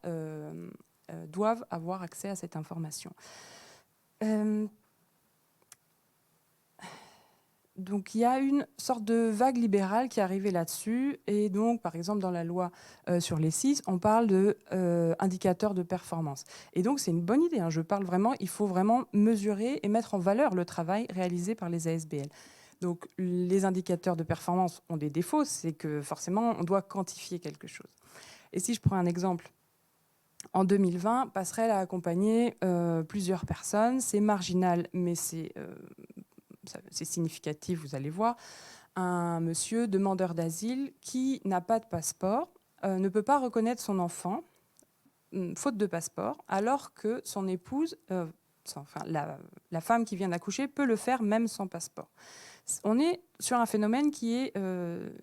doivent avoir accès à cette information. Donc il y a une sorte de vague libérale qui est arrivée là-dessus. Et donc, par exemple, dans la loi sur les CIS, on parle d'indicateurs de performance. Et donc, c'est une bonne idée. Je parle vraiment, il faut vraiment mesurer et mettre en valeur le travail réalisé par les ASBL. Donc, les indicateurs de performance ont des défauts, c'est que forcément, on doit quantifier quelque chose. Et si je prends un exemple en 2020, Passerelle a accompagné plusieurs personnes. C'est marginal, mais c'est significatif, vous allez voir. Un monsieur demandeur d'asile qui n'a pas de passeport, ne peut pas reconnaître son enfant, faute de passeport, alors que son épouse, la femme qui vient d'accoucher, peut le faire même sans passeport. On est sur un phénomène qui est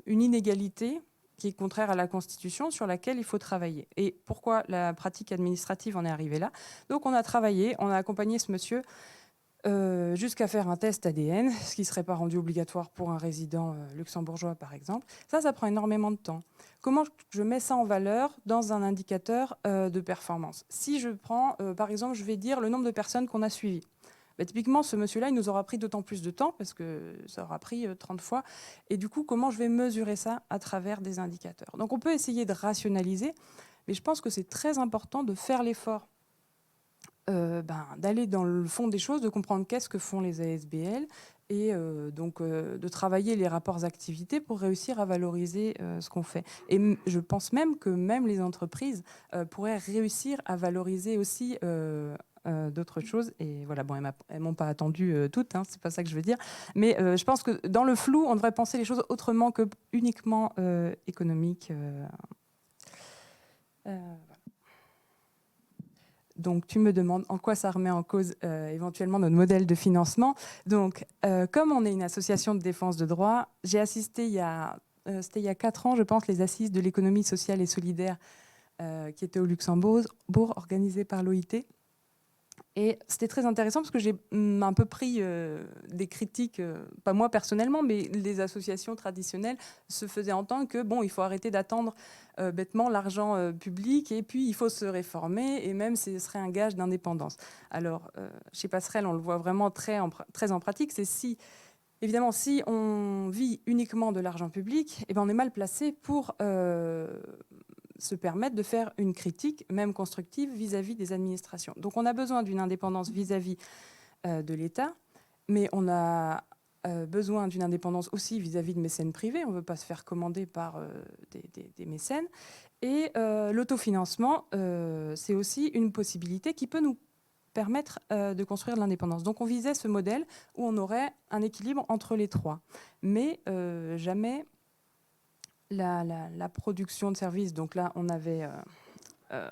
une inégalité qui est contraire à la Constitution, sur laquelle il faut travailler. Et pourquoi la pratique administrative en est arrivée là? Donc on a travaillé, on a accompagné ce monsieur jusqu'à faire un test ADN, ce qui ne serait pas rendu obligatoire pour un résident luxembourgeois, par exemple. Ça prend énormément de temps. Comment je mets ça en valeur dans un indicateur de performance? Si je prends, par exemple, je vais dire le nombre de personnes qu'on a suivies. Typiquement, ce monsieur-là, il nous aura pris d'autant plus de temps, parce que ça aura pris 30 fois. Et du coup, comment je vais mesurer ça à travers des indicateurs? Donc, on peut essayer de rationaliser, mais je pense que c'est très important de faire l'effort d'aller dans le fond des choses, de comprendre qu'est-ce que font les ASBL et de travailler les rapports activités pour réussir à valoriser ce qu'on fait. Et je pense même que même les entreprises pourraient réussir à valoriser aussi d'autres choses. Et voilà, bon, elles m'ont pas attendu toutes, hein, c'est pas ça que je veux dire. Mais je pense que dans le flou, on devrait penser les choses autrement que uniquement économiques. Donc, tu me demandes en quoi ça remet en cause éventuellement notre modèle de financement. Donc, comme on est une association de défense de droits, j'ai assisté c'était il y a 4 ans, je pense, les assises de l'économie sociale et solidaire qui étaient au Luxembourg, organisées par l'OIT. Et c'était très intéressant parce que j'ai un peu pris des critiques, pas moi personnellement, mais les associations traditionnelles se faisaient entendre que bon, il faut arrêter d'attendre bêtement l'argent public et puis il faut se réformer et même ce serait un gage d'indépendance. Alors, chez Passerelle, on le voit vraiment très en pratique, c'est évidemment, si on vit uniquement de l'argent public, eh ben, on est mal placé pour se permettre de faire une critique, même constructive, vis-à-vis des administrations. Donc on a besoin d'une indépendance vis-à-vis de l'État, mais on a besoin d'une indépendance aussi vis-à-vis de mécènes privés. On ne veut pas se faire commander par des mécènes. Et l'autofinancement, c'est aussi une possibilité qui peut nous permettre de construire de l'indépendance. Donc on visait ce modèle où on aurait un équilibre entre les trois. Mais jamais la production de services. Donc là, on avait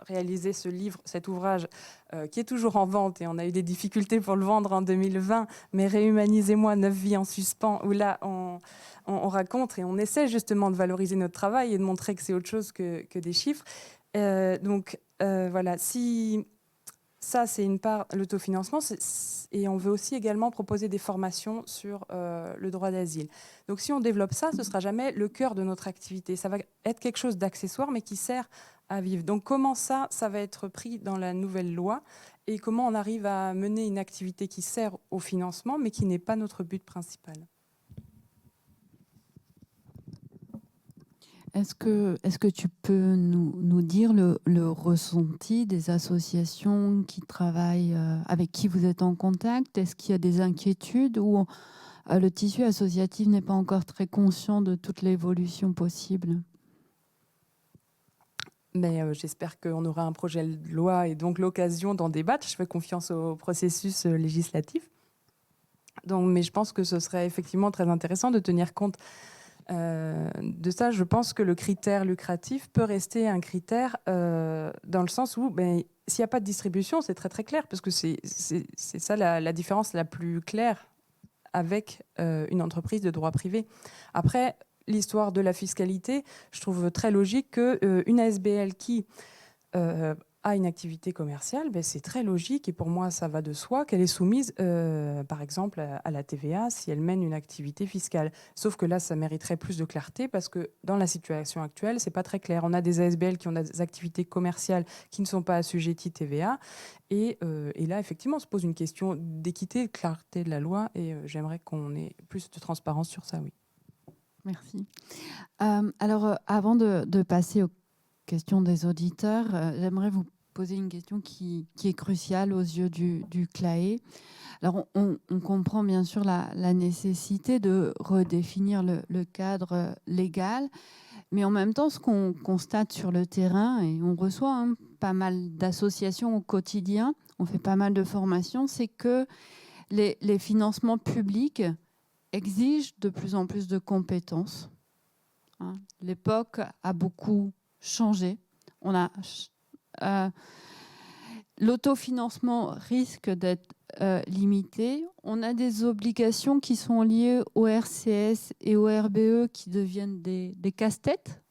réalisé cet ouvrage qui est toujours en vente et on a eu des difficultés pour le vendre en 2020, mais Réhumanisez-moi, 9 vies en suspens, où là, on raconte et on essaie justement de valoriser notre travail et de montrer que c'est autre chose que des chiffres. Donc voilà, si ça, c'est une part, l'autofinancement, et on veut aussi également proposer des formations sur le droit d'asile. Donc si on développe ça, ce ne sera jamais le cœur de notre activité. Ça va être quelque chose d'accessoire, mais qui sert à vivre. Donc comment ça va être pris dans la nouvelle loi et comment on arrive à mener une activité qui sert au financement, mais qui n'est pas notre but principal.
Est-ce que tu peux nous dire le ressenti des associations qui travaillent, avec qui vous êtes en contact? Est-ce qu'il y a des inquiétudes ou le tissu associatif n'est pas encore très conscient de toute l'évolution possible?
Mais j'espère qu'on aura un projet de loi et donc l'occasion d'en débattre. Je fais confiance au processus législatif. Donc, mais je pense que ce serait effectivement très intéressant de tenir compte de ça. Je pense que le critère lucratif peut rester un critère dans le sens où s'il n'y a pas de distribution, c'est très très clair, parce que c'est ça la différence la plus claire avec une entreprise de droit privé. Après, l'histoire de la fiscalité, je trouve très logique qu'une ASBL qui a une activité commerciale, c'est très logique, et pour moi ça va de soi, qu'elle est soumise par exemple à la TVA si elle mène une activité fiscale. Sauf que là, ça mériterait plus de clarté, parce que dans la situation actuelle, c'est pas très clair. On a des ASBL qui ont des activités commerciales qui ne sont pas assujetties TVA, et là effectivement on se pose une question d'équité, de clarté de la loi, et j'aimerais qu'on ait plus de transparence sur ça, oui.
Merci. Alors, avant de passer aux questions des auditeurs, j'aimerais vous poser une question qui est cruciale aux yeux du CLAE. Alors, on comprend bien sûr la nécessité de redéfinir le cadre légal, mais en même temps, ce qu'on constate sur le terrain, et on reçoit pas mal d'associations au quotidien, on fait pas mal de formations, c'est que les financements publics exigent de plus en plus de compétences. L'époque a beaucoup changé. L'autofinancement risque d'être limité. On a des obligations qui sont liées au RCS et au RBE qui deviennent des casse-têtes.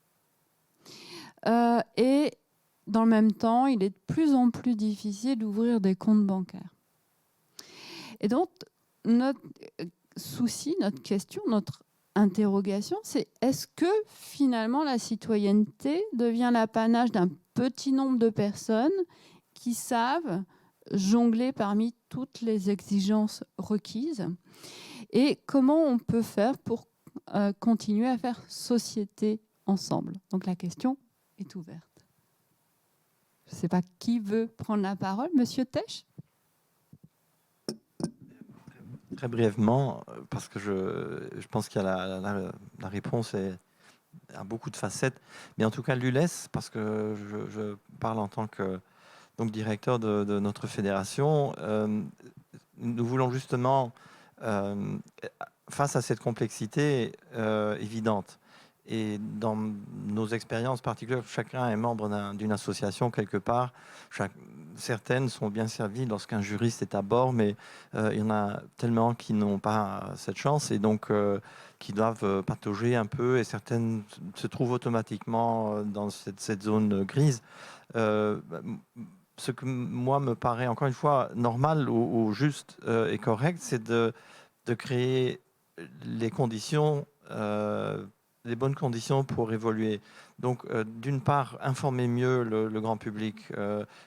Et dans le même temps, il est de plus en plus difficile d'ouvrir des comptes bancaires. Et donc, notre souci, notre question, notre interrogation, c'est est-ce que finalement la citoyenneté devient l'apanage d'un petit nombre de personnes qui savent jongler parmi toutes les exigences requises, et comment on peut faire pour continuer à faire société ensemble. Donc la question est ouverte. Je ne sais pas qui veut prendre la parole. Monsieur Tesch ?
Très brièvement, parce que je pense qu'il y a la réponse a beaucoup de facettes. Mais en tout cas, l'ULES, parce que je parle en tant que donc, directeur de notre fédération, nous voulons justement, face à cette complexité évidente, et dans nos expériences particulières, chacun est membre d'une association quelque part. Certaines sont bien servies lorsqu'un juriste est à bord, mais il y en a tellement qui n'ont pas cette chance et donc qui doivent patauger un peu, et certaines se trouvent automatiquement dans cette zone grise. Ce que moi me paraît encore une fois normal ou juste et correct, c'est de créer les conditions, les bonnes conditions pour évoluer. Donc, d'une part, informer mieux le grand public,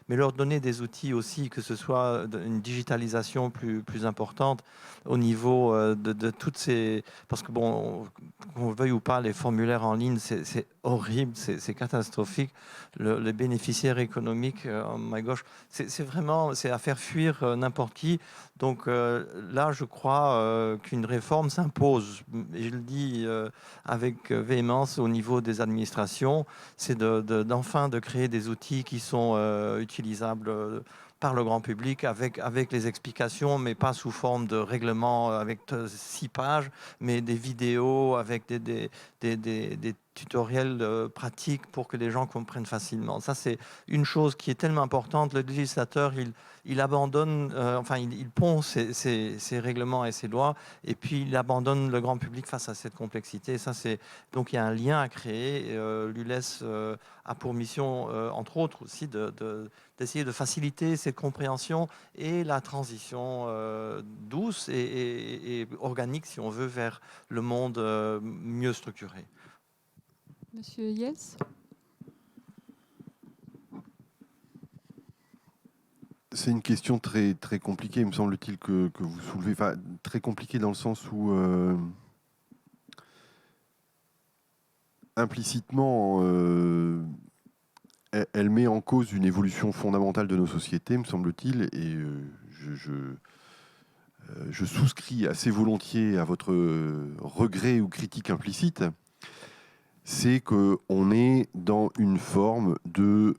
mais leur donner des outils aussi, que ce soit une digitalisation plus importante au niveau de toutes ces... Parce que, bon, qu'on veuille ou pas, les formulaires en ligne, c'est horrible, c'est catastrophique. Les bénéficiaires économiques, oh my gosh, c'est vraiment à faire fuir n'importe qui. Donc là, je crois qu'une réforme s'impose. Et je le dis avec véhémence au niveau des administrations, c'est d'enfin de créer des outils qui sont utilisables par le grand public avec les explications, mais pas sous forme de règlement avec 6 pages, mais des vidéos avec des tutoriels pratiques pour que les gens comprennent facilement. Ça, c'est une chose qui est tellement importante. Le législateur, il abandonne, il pond ses règlements et ses lois, et puis il abandonne le grand public face à cette complexité. Ça, donc il y a un lien à créer. L'ULES a pour mission, entre autres aussi, d'essayer de faciliter cette compréhension et la transition douce et organique, si on veut, vers le monde mieux structuré.
Monsieur Yels ?
C'est une question très, très compliquée, me semble-t-il, que vous soulevez. Enfin, très compliquée dans le sens où, implicitement, elle met en cause une évolution fondamentale de nos sociétés, me semble-t-il, et je souscris assez volontiers à votre regret ou critique implicite. C'est qu'on est dans une forme de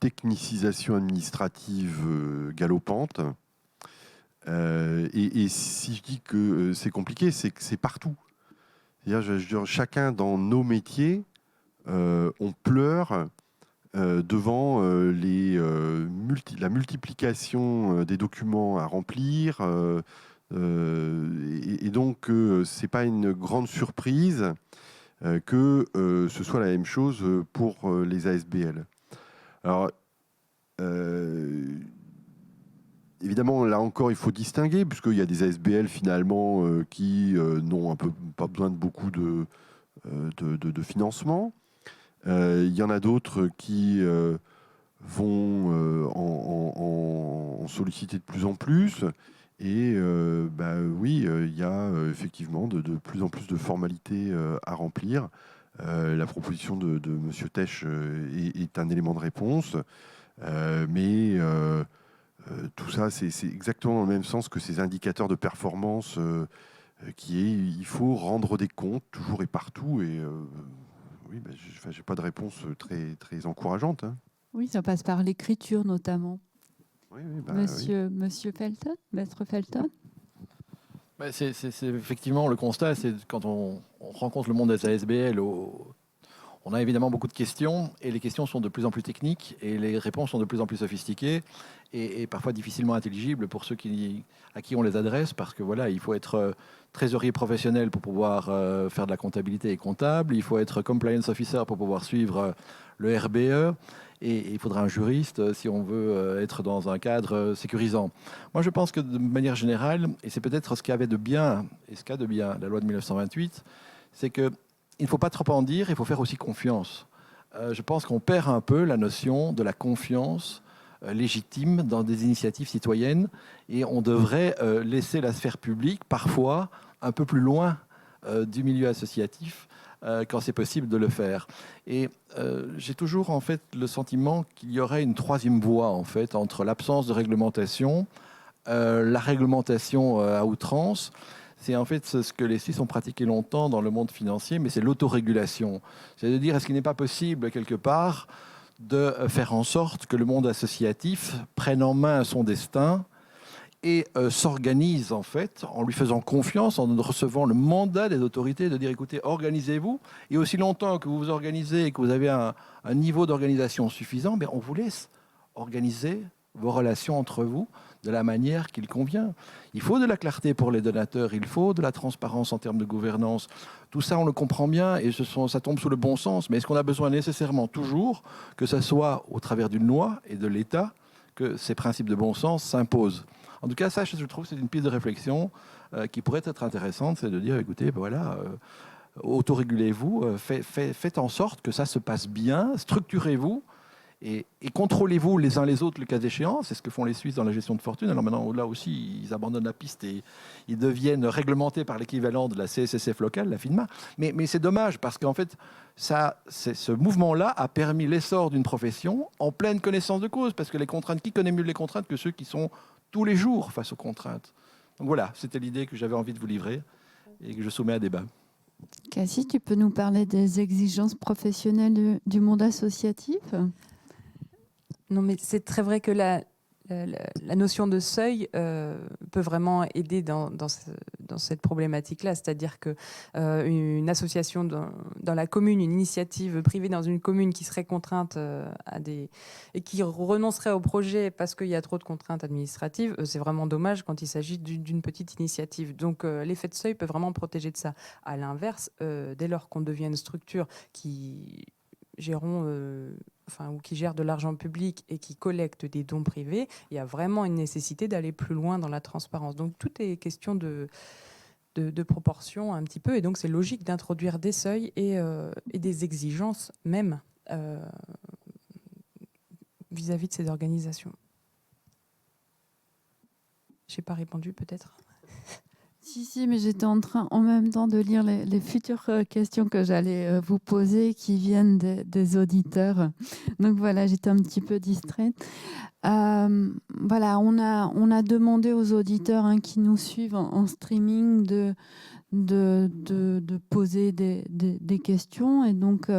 technicisation administrative galopante. Et si je dis que c'est compliqué, c'est que c'est partout. C'est-à-dire, chacun dans nos métiers, on pleure devant la multiplication des documents à remplir. Et donc, ce n'est pas une grande surprise que ce soit la même chose pour les ASBL. Alors, évidemment, là encore, il faut distinguer, puisqu'il y a des ASBL finalement qui n'ont pas besoin de beaucoup de financement. Il y en a d'autres qui vont en solliciter de plus en plus. Et oui, il y a effectivement de plus en plus de formalités à remplir. La proposition de M. Tesch est un élément de réponse. Mais tout ça, c'est exactement dans le même sens que ces indicateurs de performance il faut rendre des comptes toujours et partout. Et oui, je n'ai pas de réponse très, très encourageante. Hein.
Oui, ça passe par l'écriture notamment.
Oui, oui, bah,
Monsieur Felton, Maître Felton.
C'est effectivement le constat, c'est quand on rencontre le monde des ASBL, on a évidemment beaucoup de questions, et les questions sont de plus en plus techniques, et les réponses sont de plus en plus sophistiquées, et parfois difficilement intelligibles pour ceux à qui on les adresse, parce que voilà, il faut être trésorier professionnel pour pouvoir faire de la comptabilité et comptable, il faut être compliance officer pour pouvoir suivre le RBE, et il faudra un juriste si on veut être dans un cadre sécurisant. Moi, je pense que de manière générale, et c'est peut-être ce qu'avait de bien, et ce qu'a de bien la loi de 1928, c'est que il ne faut pas trop en dire, il faut faire aussi confiance. Je pense qu'on perd un peu la notion de la confiance légitime dans des initiatives citoyennes, et on devrait laisser la sphère publique parfois un peu plus loin du milieu associatif quand c'est possible de le faire. Et j'ai toujours en fait le sentiment qu'il y aurait une troisième voie en fait entre l'absence de réglementation, la réglementation à outrance. C'est en fait ce que les Suisses ont pratiqué longtemps dans le monde financier, mais c'est l'autorégulation. C'est de dire, est-ce qu'il n'est pas possible, quelque part, de faire en sorte que le monde associatif prenne en main son destin et s'organise, en fait, en lui faisant confiance, en recevant le mandat des autorités de dire, écoutez, organisez-vous, et aussi longtemps que vous vous organisez et que vous avez un niveau d'organisation suffisant, on vous laisse organiser vos relations entre vous de la manière qu'il convient. Il faut de la clarté pour les donateurs, il faut de la transparence en termes de gouvernance. Tout ça, on le comprend bien et ça tombe sous le bon sens. Mais est-ce qu'on a besoin nécessairement toujours que ce soit au travers d'une loi et de l'État que ces principes de bon sens s'imposent? En tout cas, ça, je trouve, c'est une piste de réflexion qui pourrait être intéressante, c'est de dire, écoutez, voilà, autorégulez-vous, faites en sorte que ça se passe bien, structurez-vous, et contrôlez-vous les uns les autres le cas échéant. C'est ce que font les Suisses dans la gestion de fortune. Alors maintenant, là aussi, ils abandonnent la piste et ils deviennent réglementés par l'équivalent de la CSSF locale, la FINMA. Mais c'est dommage parce qu'en fait, ce mouvement-là a permis l'essor d'une profession en pleine connaissance de cause, parce que les contraintes, qui connaît mieux les contraintes que ceux qui sont tous les jours face aux contraintes? Donc voilà, c'était l'idée que j'avais envie de vous livrer et que je soumets à débat.
Cassie, tu peux nous parler des exigences professionnelles du monde associatif ?
Non, mais c'est très vrai que la notion de seuil peut vraiment aider dans cette problématique-là. C'est-à-dire qu'une association dans la commune, une initiative privée dans une commune qui serait contrainte et qui renoncerait au projet parce qu'il y a trop de contraintes administratives, c'est vraiment dommage quand il s'agit d'une petite initiative. Donc l'effet de seuil peut vraiment protéger de ça. À l'inverse, dès lors qu'on devient une structure qui ou qui gèrent de l'argent public et qui collectent des dons privés, il y a vraiment une nécessité d'aller plus loin dans la transparence. Donc tout est question de proportion un petit peu, et donc c'est logique d'introduire des seuils et des exigences même vis-à-vis de ces organisations. Je n'ai pas répondu peut-être.
Si, mais j'étais en train en même temps de lire les futures questions que j'allais vous poser qui viennent des auditeurs. Donc voilà, j'étais un petit peu distraite. Voilà, on a demandé aux auditeurs qui nous suivent en streaming de poser des questions. Et donc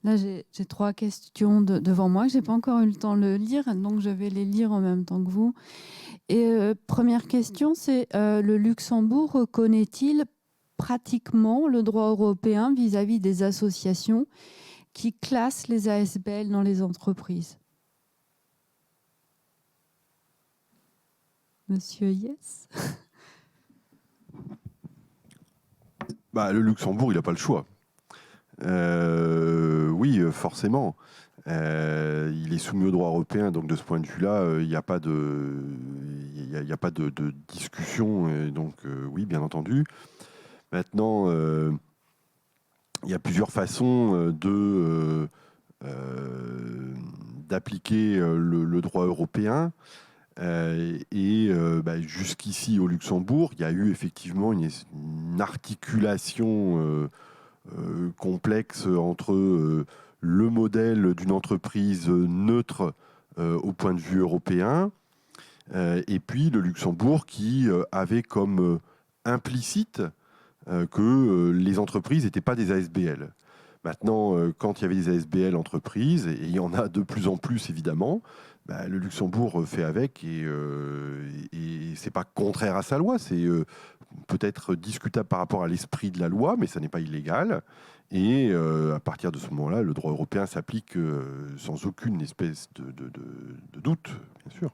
là, j'ai 3 questions devant moi que je n'ai pas encore eu le temps de le lire, donc je vais les lire en même temps que vous. Et première question, c'est le Luxembourg reconnaît-il pratiquement le droit européen vis-à-vis des associations qui classent les ASBL dans les entreprises? Monsieur Yes.
Le Luxembourg, il n'a pas le choix. Oui, forcément. Il est soumis au droit européen, donc de ce point de vue-là, il n'y a pas de discussion. Et donc, oui, bien entendu. Maintenant, il y a plusieurs façons d'appliquer le droit européen. Jusqu'ici, au Luxembourg, il y a eu effectivement une articulation complexe entre le modèle d'une entreprise neutre au point de vue européen et puis le Luxembourg qui avait comme implicite que les entreprises n'étaient pas des ASBL. Maintenant, quand il y avait des ASBL entreprises, et il y en a de plus en plus évidemment, le Luxembourg fait avec et c'est pas contraire à sa loi, c'est peut-être discutable par rapport à l'esprit de la loi, mais ça n'est pas illégal. Et à partir de ce moment-là, le droit européen s'applique sans aucune espèce de doute, bien sûr.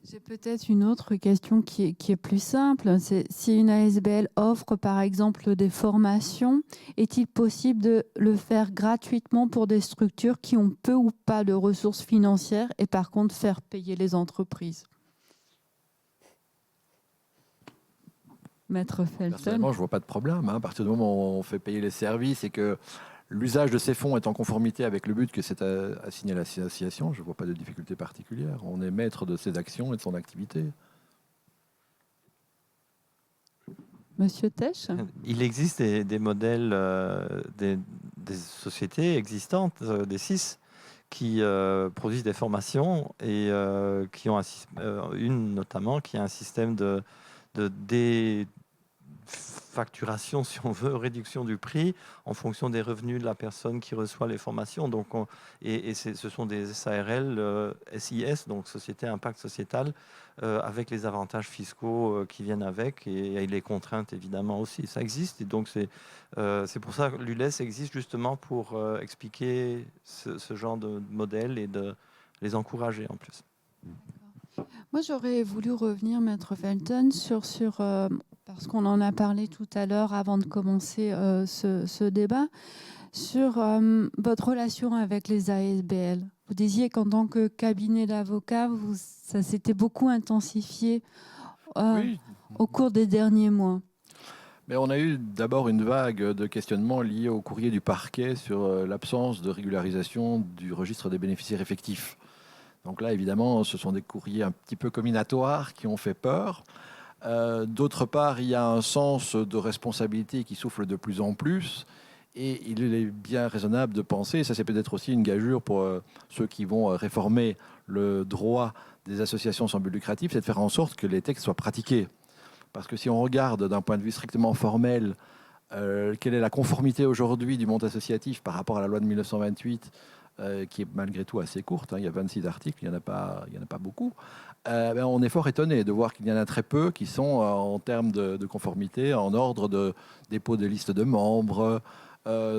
J'ai peut-être une autre question qui est plus simple. C'est si une ASBL offre par exemple des formations, est-il possible de le faire gratuitement pour des structures qui ont peu ou pas de ressources financières et par contre faire payer les entreprises? Maître Felton.
Personnellement, je ne vois pas de problème. À partir du moment où on fait payer les services et que l'usage de ces fonds est en conformité avec le but que c'est assigné à l'association, je ne vois pas de difficulté particulière. On est maître de ses actions et de son activité.
Monsieur Tesch?
Il existe des modèles, des sociétés existantes, des CIS, qui produisent des formations et qui ont une notamment qui a un système de facturation, si on veut, réduction du prix en fonction des revenus de la personne qui reçoit les formations. Donc, ce sont des SARL, SIS, donc Société Impact Sociétal, avec les avantages fiscaux qui viennent avec et les contraintes évidemment aussi. Ça existe et donc c'est pour ça que l'ULES existe justement pour expliquer ce genre de modèle et de les encourager en plus.
Moi, j'aurais voulu revenir, Maître Felton, parce qu'on en a parlé tout à l'heure avant de commencer ce débat, sur votre relation avec les ASBL. Vous disiez qu'en tant que cabinet d'avocats, ça s'était beaucoup intensifié
Oui.
au cours des derniers mois.
Mais on a eu d'abord une vague de questionnements liés au courrier du parquet sur l'absence de régularisation du registre des bénéficiaires effectifs. Donc là, évidemment, ce sont des courriers un petit peu combinatoires qui ont fait peur. D'autre part, il y a un sens de responsabilité qui souffle de plus en plus. Et il est bien raisonnable de penser, ça c'est peut-être aussi une gageure pour ceux qui vont réformer le droit des associations sans but lucratif, c'est de faire en sorte que les textes soient pratiqués. Parce que si on regarde d'un point de vue strictement formel, quelle est la conformité aujourd'hui du monde associatif par rapport à la loi de 1928, qui est malgré tout assez courte, hein, il y a 26 articles, il n'y en a pas beaucoup, on est fort étonné de voir qu'il y en a très peu qui sont en termes de conformité, en ordre de dépôt de liste de membres,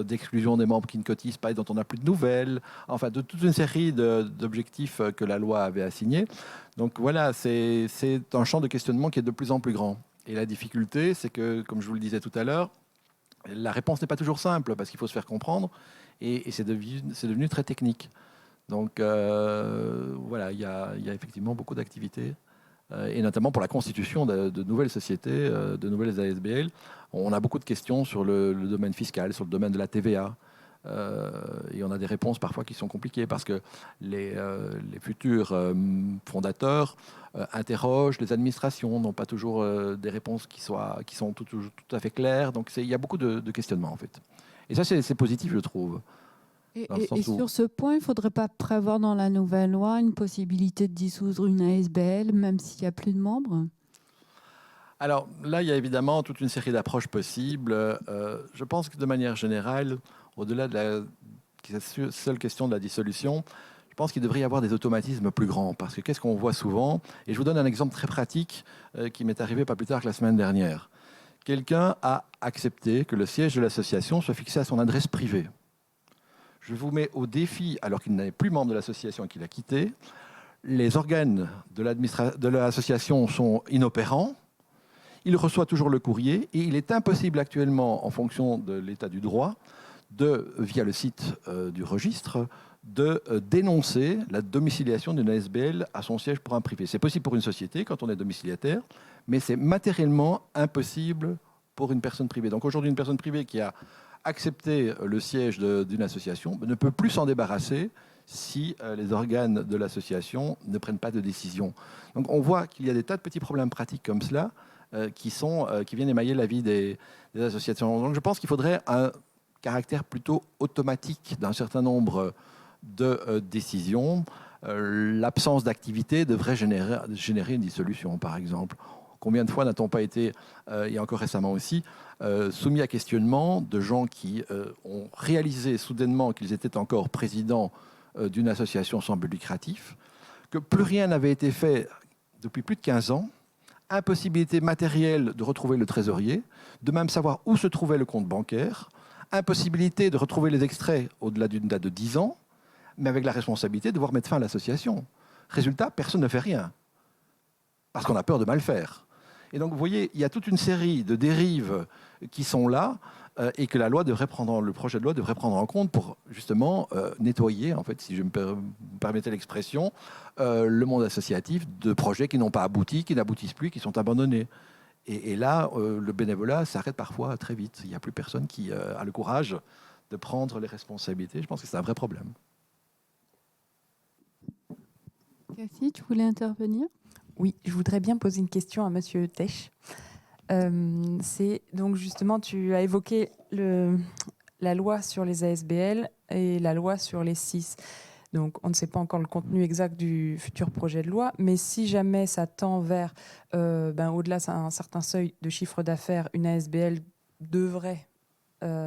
d'exclusion des membres qui ne cotisent pas et dont on n'a plus de nouvelles, enfin de toute une série d'objectifs que la loi avait assignés. Donc voilà, c'est un champ de questionnement qui est de plus en plus grand. Et la difficulté, c'est que, comme je vous le disais tout à l'heure, la réponse n'est pas toujours simple parce qu'il faut se faire comprendre et c'est devenu très technique. Donc voilà, il y a effectivement beaucoup d'activités et notamment pour la constitution de nouvelles sociétés, de nouvelles ASBL. On a beaucoup de questions sur le domaine fiscal, sur le domaine de la TVA. Et on a des réponses parfois qui sont compliquées parce que les futurs fondateurs interrogent les administrations, n'ont pas toujours des réponses qui sont tout à fait claires. Donc il y a beaucoup de questionnements en fait. Et ça c'est positif je trouve.
Et sur ce point, il ne faudrait pas prévoir dans la nouvelle loi une possibilité de dissoudre une ASBL même s'il n'y a plus de membres?
Alors là, il y a évidemment toute une série d'approches possibles. Je pense que de manière générale, au-delà de la seule question de la dissolution, je pense qu'il devrait y avoir des automatismes plus grands. Parce que qu'est-ce qu'on voit souvent? Et je vous donne un exemple très pratique qui m'est arrivé pas plus tard que la semaine dernière. Quelqu'un a accepté que le siège de l'association soit fixé à son adresse privée. Je vous mets au défi, alors qu'il n'est plus membre de l'association et qu'il a quitté, les organes de l'association sont inopérants. Il reçoit toujours le courrier et il est impossible actuellement, en fonction de l'état du droit, via le site du registre, de dénoncer la domiciliation d'une ASBL à son siège pour un privé. C'est possible pour une société quand on est domiciliataire, mais c'est matériellement impossible pour une personne privée. Donc aujourd'hui, une personne privée qui a accepté le siège d'une association ne peut plus s'en débarrasser si les organes de l'association ne prennent pas de décision. Donc on voit qu'il y a des tas de petits problèmes pratiques comme cela qui viennent émailler la vie des associations. Donc je pense qu'il faudrait un caractère plutôt automatique d'un certain nombre de décisions. L'absence d'activité devrait générer une dissolution, par exemple. Combien de fois n'a-t-on pas été, et encore récemment aussi, soumis à questionnement de gens qui ont réalisé soudainement qu'ils étaient encore présidents d'une association sans but lucratif, que plus rien n'avait été fait depuis plus de 15 ans, impossibilité matérielle de retrouver le trésorier, de même savoir où se trouvait le compte bancaire, impossibilité de retrouver les extraits au-delà d'une date de 10 ans, mais avec la responsabilité de devoir mettre fin à l'association. Résultat, personne ne fait rien, parce qu'on a peur de mal faire. Et donc, vous voyez, il y a toute une série de dérives qui sont là et que le projet de loi devrait prendre en compte pour justement nettoyer, en fait, si je me permettais l'expression, le monde associatif de projets qui n'ont pas abouti, qui n'aboutissent plus, qui sont abandonnés. Et là, le bénévolat s'arrête parfois très vite. Il n'y a plus personne qui a le courage de prendre les responsabilités. Je pense que c'est un vrai problème.
Cassie, tu voulais intervenir?
Oui, je voudrais bien poser une question à Monsieur Tesch. C'est donc justement, tu as évoqué la loi sur les ASBL et la loi sur les SIS. Donc, on ne sait pas encore le contenu exact du futur projet de loi, mais si jamais ça tend vers, au-delà d'un certain seuil de chiffre d'affaires, une ASBL devrait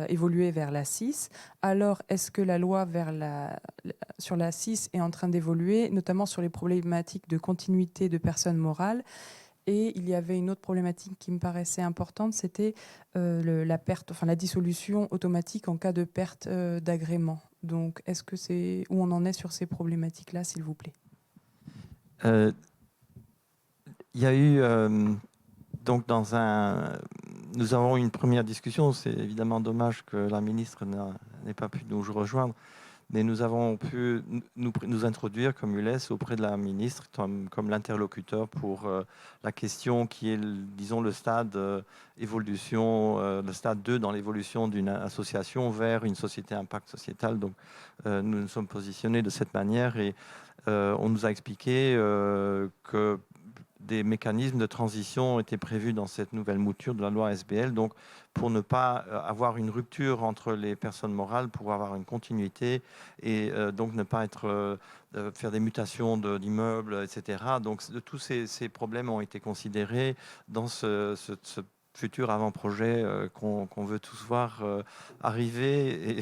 évoluer vers la 6. Alors, est-ce que la loi sur la 6 est en train d'évoluer, notamment sur les problématiques de continuité de personnes morales? Et il y avait une autre problématique qui me paraissait importante, c'était la dissolution automatique en cas de perte d'agrément. Donc, est-ce que c'est où on en est sur ces problématiques-là, s'il vous plaît?
Il y a eu donc nous avons eu une première discussion. C'est évidemment dommage que la ministre n'ait pas pu nous rejoindre, mais nous avons pu nous introduire comme ULES auprès de la ministre comme l'interlocuteur pour la question qui est, disons, le stade évolution, le stade 2 dans l'évolution d'une association vers une société à impact sociétal. Donc, nous nous sommes positionnés de cette manière et on nous a expliqué que des mécanismes de transition étaient prévus dans cette nouvelle mouture de la loi SBL, donc pour ne pas avoir une rupture entre les personnes morales, pour avoir une continuité et donc ne pas faire des mutations d'immeubles, etc. Donc tous ces problèmes ont été considérés dans ce futur avant-projet qu'on veut tous voir arriver.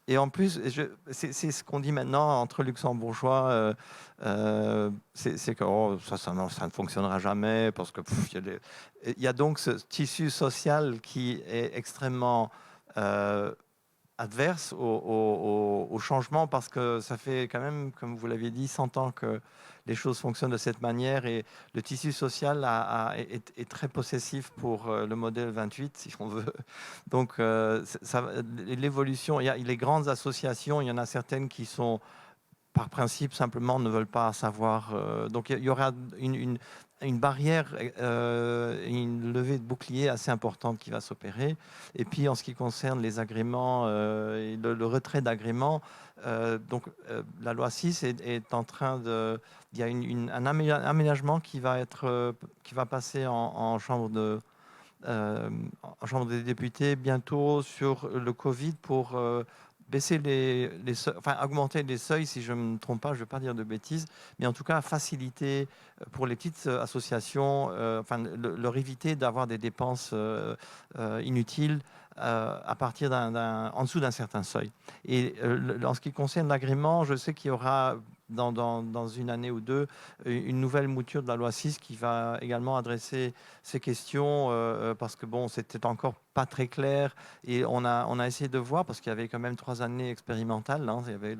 Et en plus, c'est ce qu'on dit maintenant entre luxembourgeois, c'est que ça ne fonctionnera jamais parce que il y a donc ce tissu social qui est extrêmement adverse au changement, parce que ça fait quand même, comme vous l'aviez dit, 100 ans que les choses fonctionnent de cette manière et le tissu social est très possessif pour le modèle 28, si on veut. Donc, l'évolution, il y a les grandes associations, il y en a certaines qui sont, par principe, simplement ne veulent pas savoir. Donc, il y aura une barrière, une levée de bouclier assez importante qui va s'opérer. Et puis, en ce qui concerne les agréments et le retrait d'agréments, la loi 6 est en train de... Il y a un aménagement qui va passer en chambre des députés bientôt sur le Covid pour baisser augmenter les seuils, si je ne me trompe pas, je ne vais pas dire de bêtises, mais en tout cas faciliter pour les petites associations, leur éviter d'avoir des dépenses inutiles à partir en dessous d'un certain seuil. Et en ce qui concerne l'agrément, je sais qu'il y aura dans une année ou deux une nouvelle mouture de la loi 6 qui va également adresser ces questions parce que c'était encore pas très clair et on a essayé de voir, parce qu'il y avait quand même 3 années expérimentales, hein, il y avait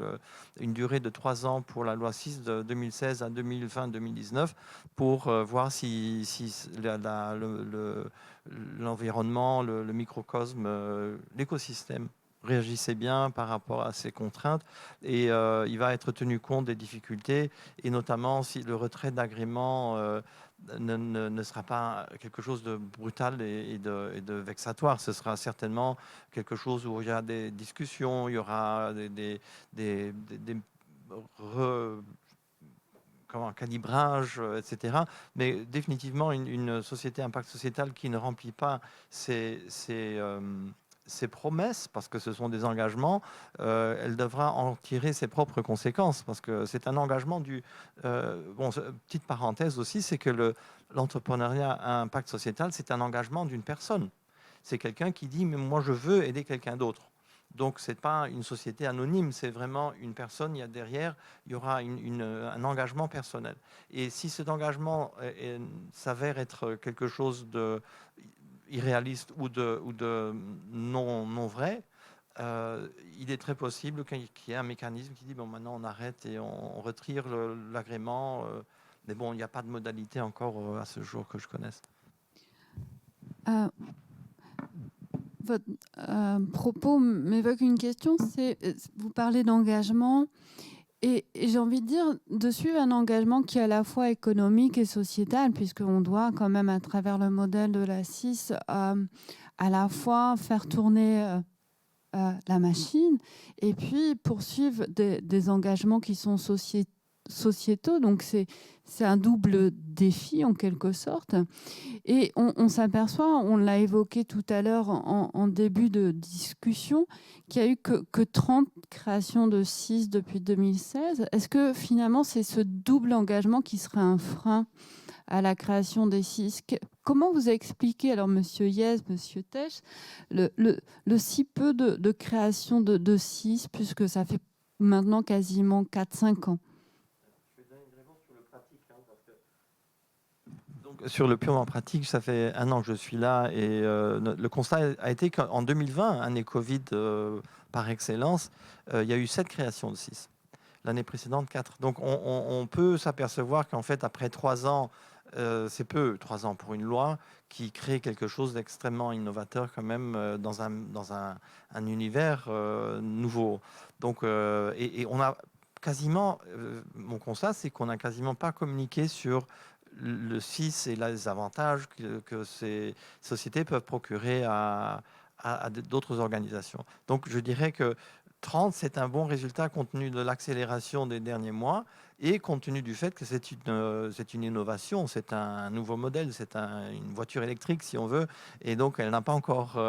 une durée de 3 ans pour la loi 6 de 2016 à 2020-2019 pour voir si l'environnement, le microcosme, l'écosystème réagissait bien par rapport à ces contraintes et il va être tenu compte des difficultés et notamment si le retrait d'agrément ne sera pas quelque chose de brutal et de vexatoire. Ce sera certainement quelque chose où il y a des discussions, il y aura un calibrage, etc. Mais définitivement, une société impact sociétal qui ne remplit pas ces ses promesses, parce que ce sont des engagements, elle devra en tirer ses propres conséquences, parce que c'est un engagement du... petite parenthèse aussi, c'est que l'entrepreneuriat à impact sociétal, c'est un engagement d'une personne. C'est quelqu'un qui dit, mais moi je veux aider quelqu'un d'autre. Donc, ce n'est pas une société anonyme, c'est vraiment une personne. Derrière, il y aura un engagement personnel. Et si cet engagement s'avère être quelque chose d'irréaliste ou de non vrai, il est très possible qu'il y ait un mécanisme qui dit bon, maintenant on arrête et on retire l'agrément. Mais bon, il n'y a pas de modalité encore à ce jour que je connaisse.
Votre propos m'évoque une question, c'est vous parlez d'engagement et j'ai envie de dire de suivre un engagement qui est à la fois économique et sociétal, puisqu'on doit quand même à travers le modèle de la CIS à la fois faire tourner la machine et puis poursuivre des engagements qui sont sociétaux. Donc c'est un double défi en quelque sorte. Et on s'aperçoit, on l'a évoqué tout à l'heure en début de discussion, qu'il n'y a eu que 30 créations de CIS depuis 2016. Est-ce que finalement c'est ce double engagement qui serait un frein à la création des CIS? Comment vous expliquez, alors Monsieur Yes, Monsieur Tesch, le si peu de création de CIS, puisque ça fait maintenant quasiment 4-5 ans?
Sur le purement pratique, ça fait 1 an que je suis là et le constat a été qu'en 2020, année Covid par excellence, il y a eu 7 créations de CIS. L'année précédente, 4. Donc on peut s'apercevoir qu'en fait, après 3 ans, c'est peu, 3 ans pour une loi qui crée quelque chose d'extrêmement innovateur quand même dans un univers nouveau. Donc, et on a quasiment, mon constat, c'est qu'on n'a quasiment pas communiqué sur le CIS et les avantages que ces sociétés peuvent procurer à d'autres organisations. Donc je dirais que 30, c'est un bon résultat compte tenu de l'accélération des derniers mois et compte tenu du fait que c'est une innovation, c'est un nouveau modèle, c'est une voiture électrique si on veut, et donc elle n'a pas encore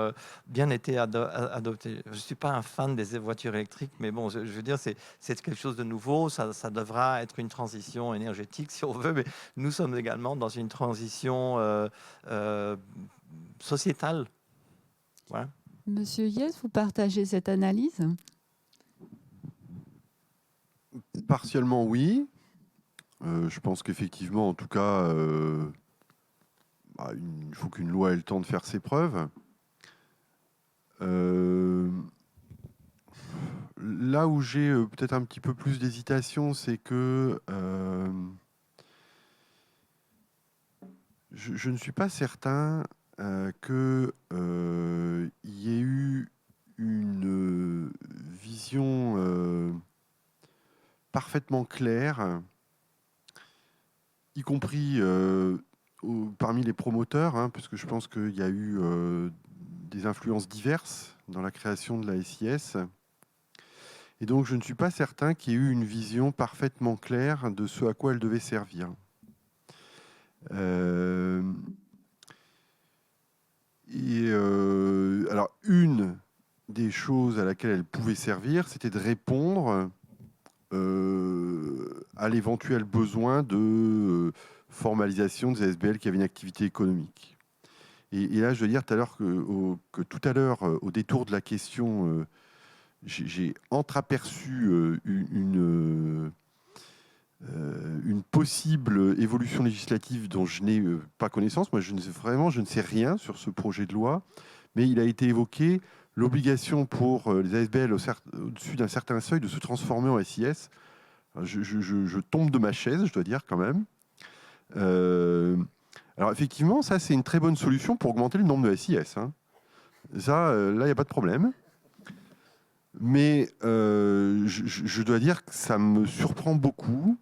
bien été adoptée. Je ne suis pas un fan des voitures électriques, mais bon, je veux dire, c'est quelque chose de nouveau, ça devra être une transition énergétique si on veut, mais nous sommes également dans une transition sociétale. Voilà.
Monsieur Yes, vous partagez cette analyse?
Partiellement, oui. Je pense qu'effectivement, en tout cas, il faut qu'une loi ait le temps de faire ses preuves. Là où j'ai peut-être un petit peu plus d'hésitation, c'est que je ne suis pas certain qu'il y ait eu une vision parfaitement claire, y compris parmi les promoteurs, hein, parce que je pense qu'il y a eu des influences diverses dans la création de la SIS. Et donc, je ne suis pas certain qu'il y ait eu une vision parfaitement claire de ce à quoi elle devait servir. Alors, une des choses à laquelle elle pouvait servir, c'était de répondre à l'éventuel besoin de formalisation des ASBL qui avaient une activité économique. Et là, je dois dire tout à l'heure que tout à l'heure, au détour de la question, j'ai entreaperçu une possible évolution législative dont je n'ai pas connaissance. Moi, je ne sais rien sur ce projet de loi, mais il a été évoqué l'obligation pour les ASBL au-dessus d'un certain seuil de se transformer en SIS. Je tombe de ma chaise, je dois dire quand même. Alors effectivement, ça c'est une très bonne solution pour augmenter le nombre de SIS. Hein. Ça, là, il n'y a pas de problème. Mais je dois dire que ça me surprend beaucoup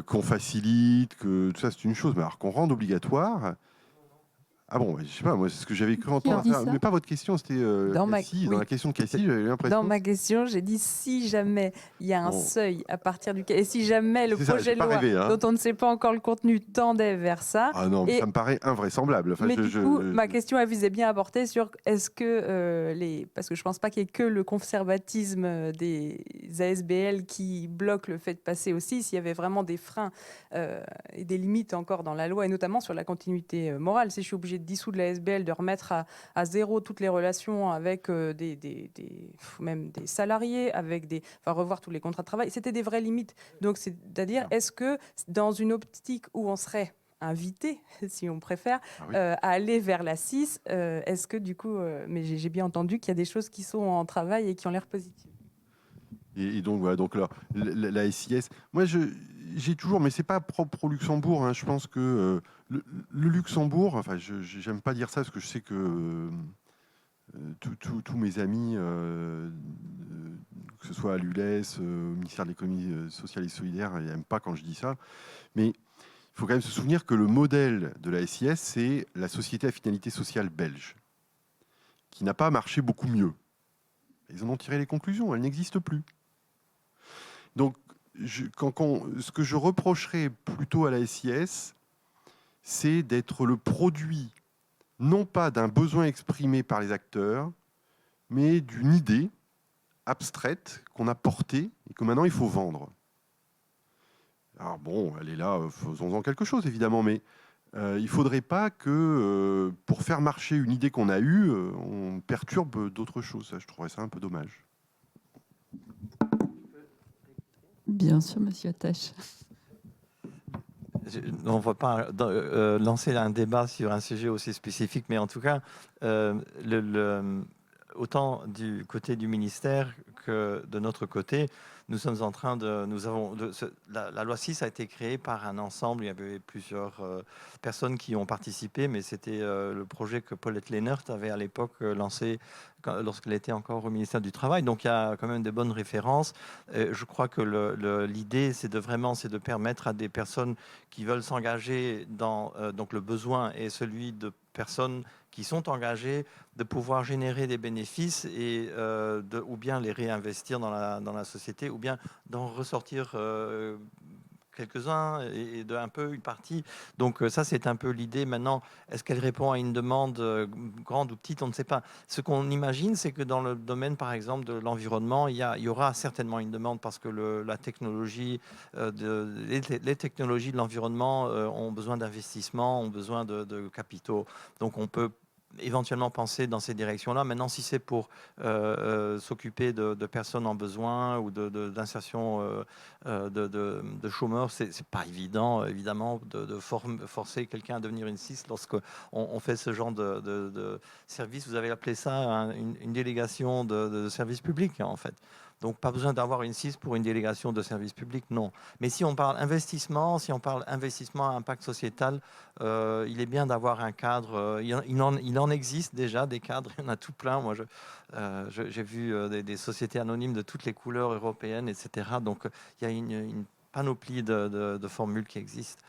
qu'on facilite, que tout ça c'est une chose, mais alors qu'on rende obligatoire. Ah bon, je sais pas, moi, c'est ce que j'avais cru entendre.
dit ça
Mais pas votre question, c'était
Dans ma-
Cassie. Dans
oui.
la question de Cassie, j'avais l'impression.
Dans ma question, j'ai dit si jamais il y a un
Bon.
seuil à partir duquel, et si jamais le
C'est ça,
projet
j'ai
de
pas
loi
rêvé, hein.
dont on ne sait pas encore le contenu tendait vers ça.
Ah non, mais
Et-
ça me paraît invraisemblable. Enfin,
mais du coup, ma question, elle visait bien à porter sur est-ce que parce que je pense pas qu'il y ait que le conservatisme des ASBL qui bloque le fait de passer aussi, s'il y avait vraiment des freins et des limites encore dans la loi, et notamment sur la continuité morale. Si je suis obligée de dissoudre la ASBL, de remettre à zéro toutes les relations avec même des salariés, revoir tous les contrats de travail, c'était des vraies limites. Donc, c'est-à-dire, est-ce que dans une optique où on serait invité, si on préfère,
Ah oui.
à aller vers la 6, est-ce que du coup, mais j'ai bien entendu qu'il y a des choses qui sont en travail et qui ont l'air positives.
Et donc, voilà, donc la SIS, moi, j'ai toujours, mais c'est pas propre au Luxembourg, hein, je pense que le Luxembourg, enfin, j'aime pas dire ça parce que je sais que tous mes amis, que ce soit à l'ULES, au ministère de l'économie sociale et solidaire, ils n'aiment pas quand je dis ça, mais il faut quand même se souvenir que le modèle de la SIS, c'est la société à finalité sociale belge, qui n'a pas marché beaucoup mieux. Ils en ont tiré les conclusions, elle n'existe plus. Donc, ce que je reprocherais plutôt à la SIS, c'est d'être le produit, non pas d'un besoin exprimé par les acteurs, mais d'une idée abstraite qu'on a portée et que maintenant il faut vendre. Alors bon, elle est là, faisons-en quelque chose évidemment, mais il ne faudrait pas que pour faire marcher une idée qu'on a eue, on perturbe d'autres choses. Ça, je trouverais ça un peu dommage.
Bien sûr, monsieur Tesch.
On ne va pas lancer un débat sur un sujet aussi spécifique, mais en tout cas, autant du côté du ministère que de notre côté, nous sommes en train de... la loi 6 a été créée par un ensemble, il y avait plusieurs personnes qui ont participé, mais c'était le projet que Paulette Lehnert avait à l'époque lancé lorsqu'elle était encore au ministère du Travail. Donc il y a quand même des bonnes références. Je crois que l'idée, c'est de permettre à des personnes qui veulent s'engager dans... donc le besoin est celui de personnes qui sont engagées de pouvoir générer des bénéfices et ou bien les réinvestir dans la société ou bien d'en ressortir quelques-uns et d'un peu une partie. Donc ça, c'est un peu l'idée. Maintenant, est-ce qu'elle répond à une demande grande ou petite? On ne sait pas. Ce qu'on imagine, c'est que dans le domaine, par exemple, de l'environnement, il y aura certainement une demande parce que la technologie, les technologies de l'environnement ont besoin d'investissements, ont besoin de capitaux. Donc on peut éventuellement penser dans ces directions-là. Maintenant, si c'est pour s'occuper de personnes en besoin ou d'insertion de chômeurs, c'est pas évident, évidemment, de forcer quelqu'un à devenir une CIS lorsqu'on fait ce genre de service. Vous avez appelé ça une délégation de service public, en fait. Donc, pas besoin d'avoir une CIS pour une délégation de service public, non. Mais si on parle investissement, à impact sociétal, il est bien d'avoir un cadre. Il en existe déjà des cadres, il y en a tout plein. Moi, j'ai vu des sociétés anonymes de toutes les couleurs européennes, etc. Donc, il y a une panoplie de formules qui existent.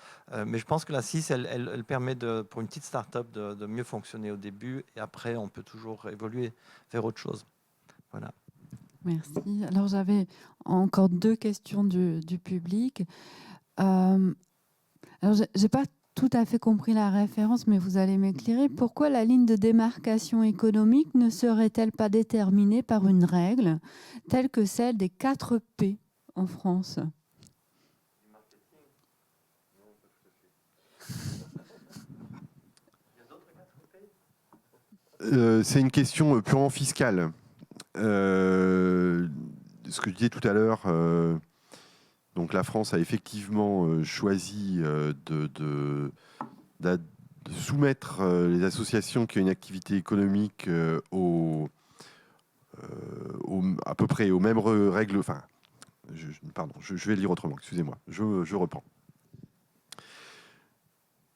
Mais je pense que la CIS, elle permet, pour une petite start-up, de mieux fonctionner au début. Et après, on peut toujours évoluer vers autre chose. Voilà.
Merci. Alors, j'avais encore 2 questions du public. Alors, je n'ai pas tout à fait compris la référence, mais vous allez m'éclairer. Pourquoi la ligne de démarcation économique ne serait-elle pas déterminée par une règle telle que celle des 4 P en France ?
C'est une question purement fiscale. Ce que je disais tout à l'heure, donc la France a effectivement choisi de soumettre les associations qui ont une activité économique à peu près aux mêmes règles. Enfin, je vais lire autrement, excusez-moi, je reprends.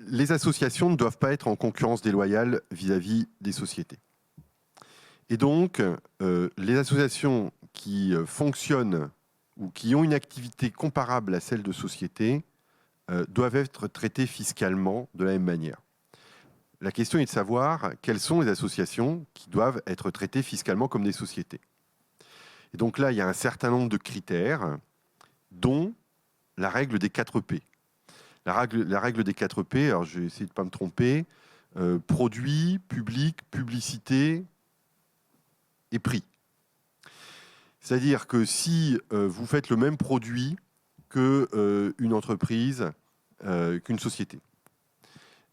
Les associations ne doivent pas être en concurrence déloyale vis-à-vis des sociétés. Et donc, les associations qui fonctionnent ou qui ont une activité comparable à celle de société doivent être traitées fiscalement de la même manière. la question est de savoir quelles sont les associations qui doivent être traitées fiscalement comme des sociétés. Et donc là, il y a un certain nombre de critères, dont la règle des 4 P. La règle des 4 P, alors je vais essayer de ne pas me tromper, produit, public, publicité et prix. C'est-à-dire que si vous faites le même produit qu'une entreprise, qu'une société,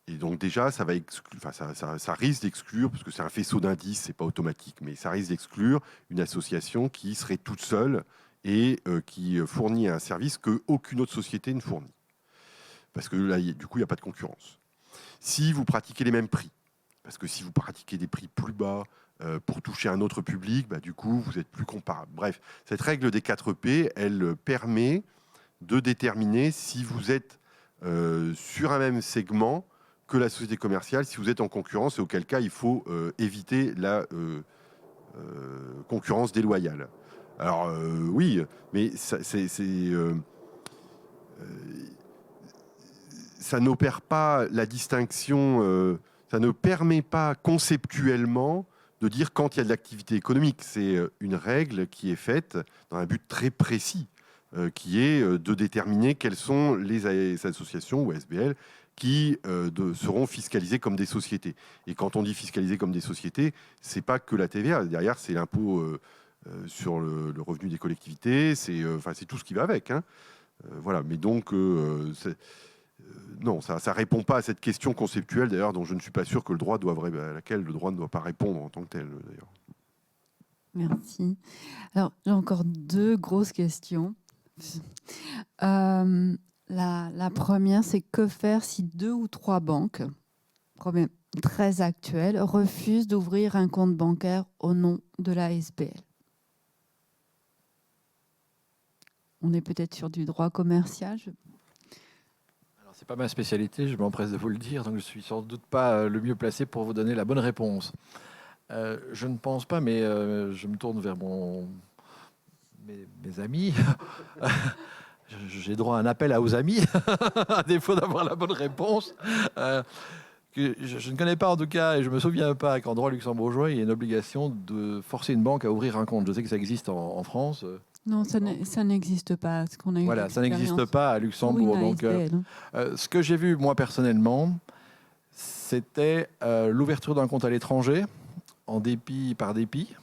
et donc déjà, ça risque d'exclure, parce que c'est un faisceau d'indices, c'est pas automatique, mais ça risque d'exclure une association qui serait toute seule et qui fournit un service qu'aucune autre société ne fournit. Parce que là, du coup, il n'y a pas de concurrence. Si vous pratiquez les mêmes prix, parce que si vous pratiquez des prix plus bas pour toucher un autre public, du coup, vous êtes plus comparable. Bref, cette règle des 4 P, elle permet de déterminer si vous êtes sur un même segment que la société commerciale, si vous êtes en concurrence, et auquel cas, il faut éviter la concurrence déloyale. Alors, oui, mais ça n'opère pas la distinction, ça ne permet pas conceptuellement de dire quand il y a de l'activité économique. C'est une règle qui est faite dans un but très précis, qui est de déterminer quelles sont les associations ou SBL qui seront fiscalisées comme des sociétés. Et quand on dit fiscalisées comme des sociétés, c'est pas que la TVA. Derrière, c'est l'impôt sur le revenu des collectivités, c'est tout ce qui va avec. Hein. Voilà. Mais donc, non, ça répond pas à cette question conceptuelle, d'ailleurs, dont je ne suis pas sûr que à laquelle le droit ne doit pas répondre en tant que tel, d'ailleurs.
Merci. Alors, j'ai encore 2 grosses questions. La première, c'est que faire si 2 ou 3 banques, problème très actuel, refusent d'ouvrir un compte bancaire au nom de la SBL? On est peut-être sur du droit commercial.
Alors, c'est pas ma spécialité, je m'empresse de vous le dire, donc je suis sans doute pas le mieux placé pour vous donner la bonne réponse. Je ne pense pas, mais je me tourne vers mes amis. J'ai droit à un appel aux amis, à défaut d'avoir la bonne réponse. Je ne connais pas en tout cas, et je ne me souviens pas qu'en droit luxembourgeois, il y a une obligation de forcer une banque à ouvrir un compte. Je sais que ça existe en France.
Non, ça n'existe pas.
Voilà, ça n'existe pas à Luxembourg. Donc, ce que j'ai vu, moi, personnellement, c'était l'ouverture d'un compte à l'étranger, par dépit,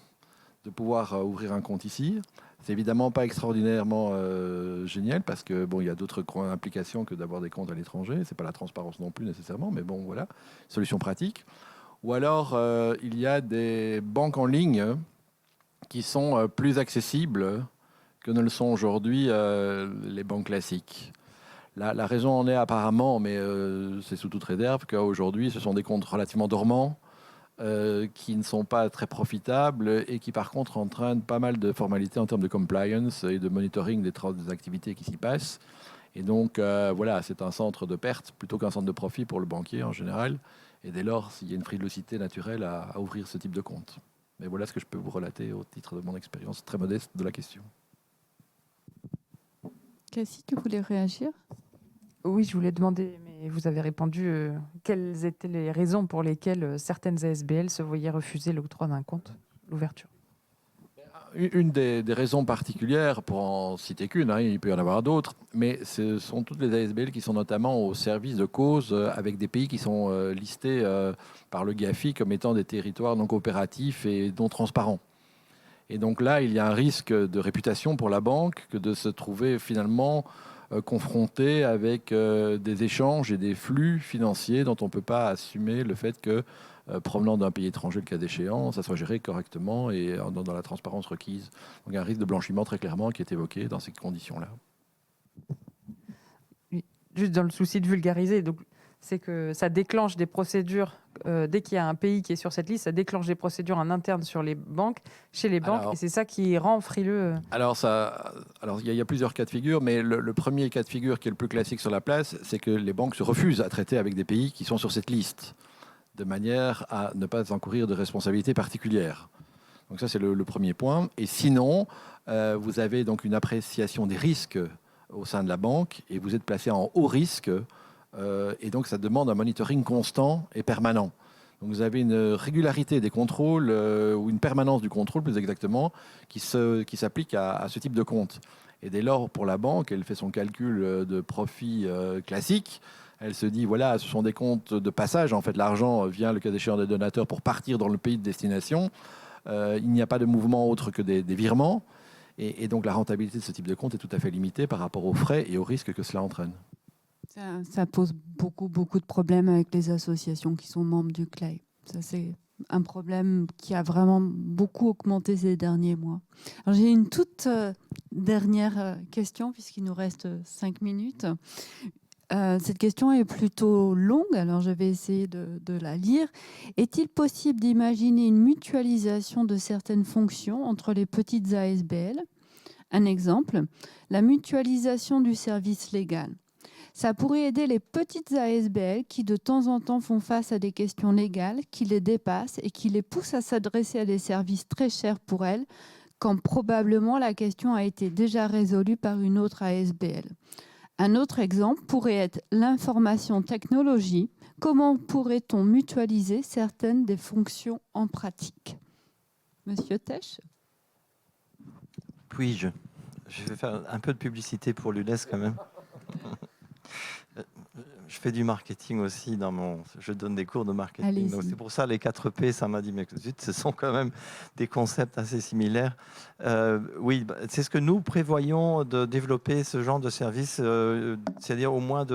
de pouvoir ouvrir un compte ici. C'est évidemment pas extraordinairement génial parce que il y a d'autres implications que d'avoir des comptes à l'étranger. C'est pas la transparence non plus nécessairement, mais bon, voilà, solution pratique. Ou alors, il y a des banques en ligne qui sont plus accessibles que ne le sont aujourd'hui les banques classiques. La raison en est apparemment, mais c'est sous toute réserve, qu'aujourd'hui, ce sont des comptes relativement dormants, qui ne sont pas très profitables et qui par contre entraînent pas mal de formalités en termes de compliance et de monitoring des activités qui s'y passent. Et donc voilà, c'est un centre de perte plutôt qu'un centre de profit pour le banquier en général. Et dès lors, il y a une frilosité naturelle à ouvrir ce type de compte. Mais voilà ce que je peux vous relater au titre de mon expérience très modeste de la question.
Cassie, tu voulais réagir ?
Oui, je voulais demander, mais vous avez répondu, quelles étaient les raisons pour lesquelles certaines ASBL se voyaient refuser l'octroi d'un compte, l'ouverture?
Une des raisons particulières, pour en citer qu'une, il peut y en avoir d'autres, mais ce sont toutes les ASBL qui sont notamment au service de cause avec des pays qui sont listés par le GAFI comme étant des territoires non coopératifs et non transparents. Et donc là, il y a un risque de réputation pour la banque que de se trouver finalement confronté avec des échanges et des flux financiers dont on ne peut pas assumer le fait que, provenant d'un pays étranger, le cas échéant, ça soit géré correctement et dans la transparence requise. Donc il y a un risque de blanchiment très clairement qui est évoqué dans ces conditions-là.
Oui, juste dans le souci de vulgariser, donc c'est que ça déclenche des procédures, dès qu'il y a un pays qui est sur cette liste, ça déclenche des procédures en interne sur les banques, chez les banques, et c'est ça qui rend frileux. Alors
il y a plusieurs cas de figure, mais le premier cas de figure qui est le plus classique sur la place, c'est que les banques se refusent à traiter avec des pays qui sont sur cette liste, de manière à ne pas encourir de responsabilités particulières. Donc ça, c'est le premier point. Et sinon, vous avez donc une appréciation des risques au sein de la banque, et vous êtes placé en haut risque et donc ça demande un monitoring constant et permanent. Donc vous avez une régularité des contrôles, ou une permanence du contrôle plus exactement, qui s'applique à ce type de compte. Et dès lors, pour la banque, elle fait son calcul de profit classique. Elle se dit, voilà, ce sont des comptes de passage. En fait, l'argent vient, le cas échéant, des donateurs pour partir dans le pays de destination. Il n'y a pas de mouvement autre que des virements. Et donc, la rentabilité de ce type de compte est tout à fait limitée par rapport aux frais et aux risques que cela entraîne.
Ça pose beaucoup de problèmes avec les associations qui sont membres du CLAI. Ça, c'est un problème qui a vraiment beaucoup augmenté ces derniers mois. Alors, j'ai une toute dernière question, puisqu'il nous reste 5 minutes. Cette question est plutôt longue, alors je vais essayer de la lire. Est-il possible d'imaginer une mutualisation de certaines fonctions entre les petites ASBL ? Un exemple, la mutualisation du service légal. Ça pourrait aider les petites ASBL qui de temps en temps font face à des questions légales qui les dépassent et qui les poussent à s'adresser à des services très chers pour elles, quand probablement la question a été déjà résolue par une autre ASBL. Un autre exemple pourrait être l'information technologie. Comment pourrait-on mutualiser certaines des fonctions en pratique ? Monsieur Tesch ?
Puis-je vais faire un peu de publicité pour l'ULES quand même. Je fais du marketing aussi je donne des cours de marketing. Donc c'est pour ça les 4P, ça m'a dit, mais zut, ce sont quand même des concepts assez similaires. Oui, c'est ce que nous prévoyons de développer ce genre de service, c'est-à-dire au moins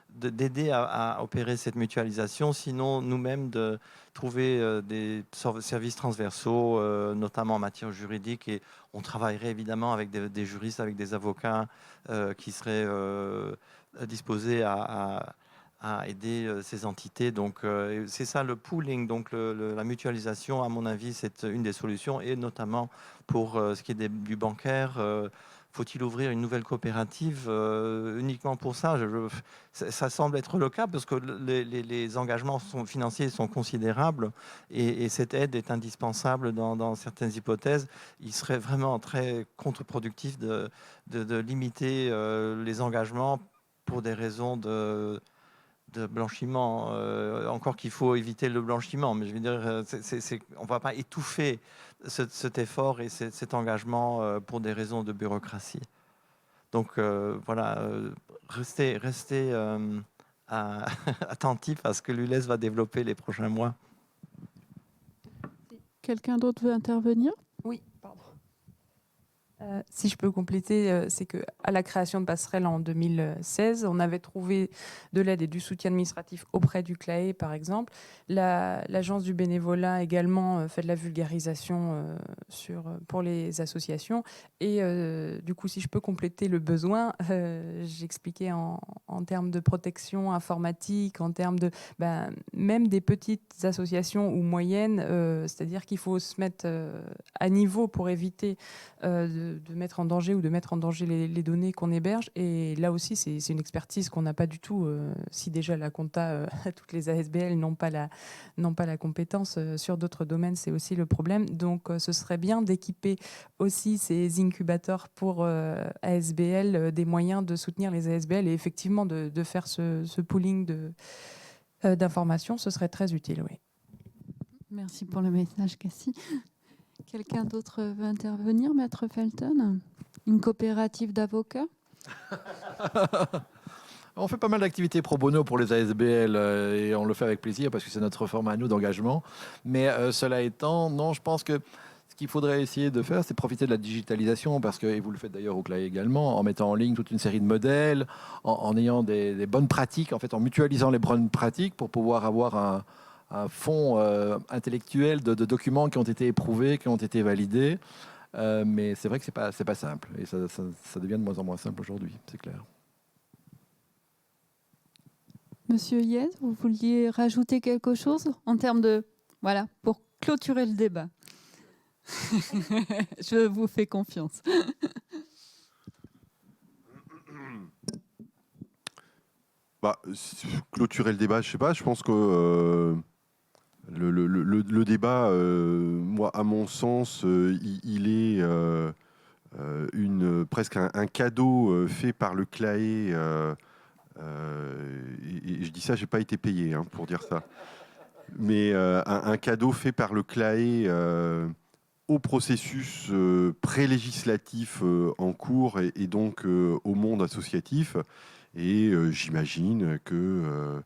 d'aider à opérer cette mutualisation, sinon nous-mêmes de trouver des services transversaux, notamment en matière juridique, et on travaillerait évidemment avec des juristes, avec des avocats qui seraient disposés à aider ces entités. Donc c'est ça le pooling, donc la mutualisation, à mon avis, c'est une des solutions, et notamment pour ce qui est du bancaire. Faut-il ouvrir une nouvelle coopérative uniquement pour ça ? Ça semble être le cas, parce que les engagements financiers sont considérables, et cette aide est indispensable dans certaines hypothèses. Il serait vraiment très contre-productif de limiter les engagements pour des raisons de blanchiment. Encore qu'il faut éviter le blanchiment, mais je veux dire, on ne va pas étouffer cet effort et cet engagement pour des raisons de bureaucratie. Donc voilà, restez attentifs à ce que l'ULES va développer les prochains mois.
Quelqu'un d'autre veut intervenir ?
Oui, pardon. Si je peux compléter, c'est qu'à la création de Passerelle en 2016, on avait trouvé de l'aide et du soutien administratif auprès du CLAE, par exemple. L'Agence du bénévolat également fait de la vulgarisation pour les associations. Et du coup, si je peux compléter le besoin, j'expliquais en termes de protection informatique, en termes de même des petites associations ou moyennes, c'est-à-dire qu'il faut se mettre à niveau pour éviter de mettre en danger ou de mettre en danger les données qu'on héberge. Et là aussi, c'est une expertise qu'on n'a pas du tout. Si déjà la compta, toutes les ASBL n'ont pas la compétence, sur d'autres domaines, c'est aussi le problème. Donc, ce serait bien d'équiper aussi ces incubateurs pour ASBL des moyens de soutenir les ASBL et effectivement de faire ce pooling d'informations. Ce serait très utile, oui.
Merci pour le message, Cassie. Quelqu'un d'autre veut intervenir, Maître Felton ? Une coopérative d'avocats ?
On fait pas mal d'activités pro bono pour les ASBL et on le fait avec plaisir parce que c'est notre forme à nous d'engagement. Mais cela étant, non, je pense que ce qu'il faudrait essayer de faire, c'est profiter de la digitalisation parce que, et vous le faites d'ailleurs au CLAE également, en mettant en ligne toute une série de modèles, en ayant des bonnes pratiques, en fait, en mutualisant les bonnes pratiques pour pouvoir avoir un fonds intellectuel de documents qui ont été éprouvés, qui ont été validés. Mais c'est vrai que c'est pas simple. Et ça devient de moins en moins simple aujourd'hui, c'est clair.
Monsieur Yes, vous vouliez rajouter quelque chose en termes de... Voilà, pour clôturer le débat. Je vous fais confiance.
Clôturer le débat, je sais pas, je pense que... Le débat, moi, à mon sens, il est presque un cadeau fait par le CLAE Et je dis ça, j'ai pas été payé hein, pour dire ça. Mais un cadeau fait par le CLAE au processus pré-législatif en cours et donc au monde associatif. Et j'imagine que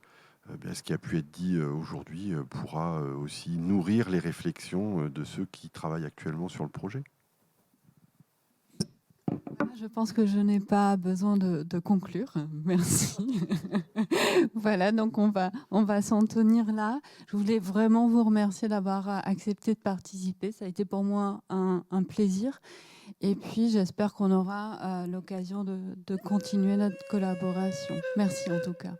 ce qui a pu être dit aujourd'hui pourra aussi nourrir les réflexions de ceux qui travaillent actuellement sur le projet.
Je pense que je n'ai pas besoin de conclure. Merci. Voilà, donc on va s'en tenir là. Je voulais vraiment vous remercier d'avoir accepté de participer. Ça a été pour moi un plaisir. Et puis, j'espère qu'on aura l'occasion de continuer notre collaboration. Merci en tout cas.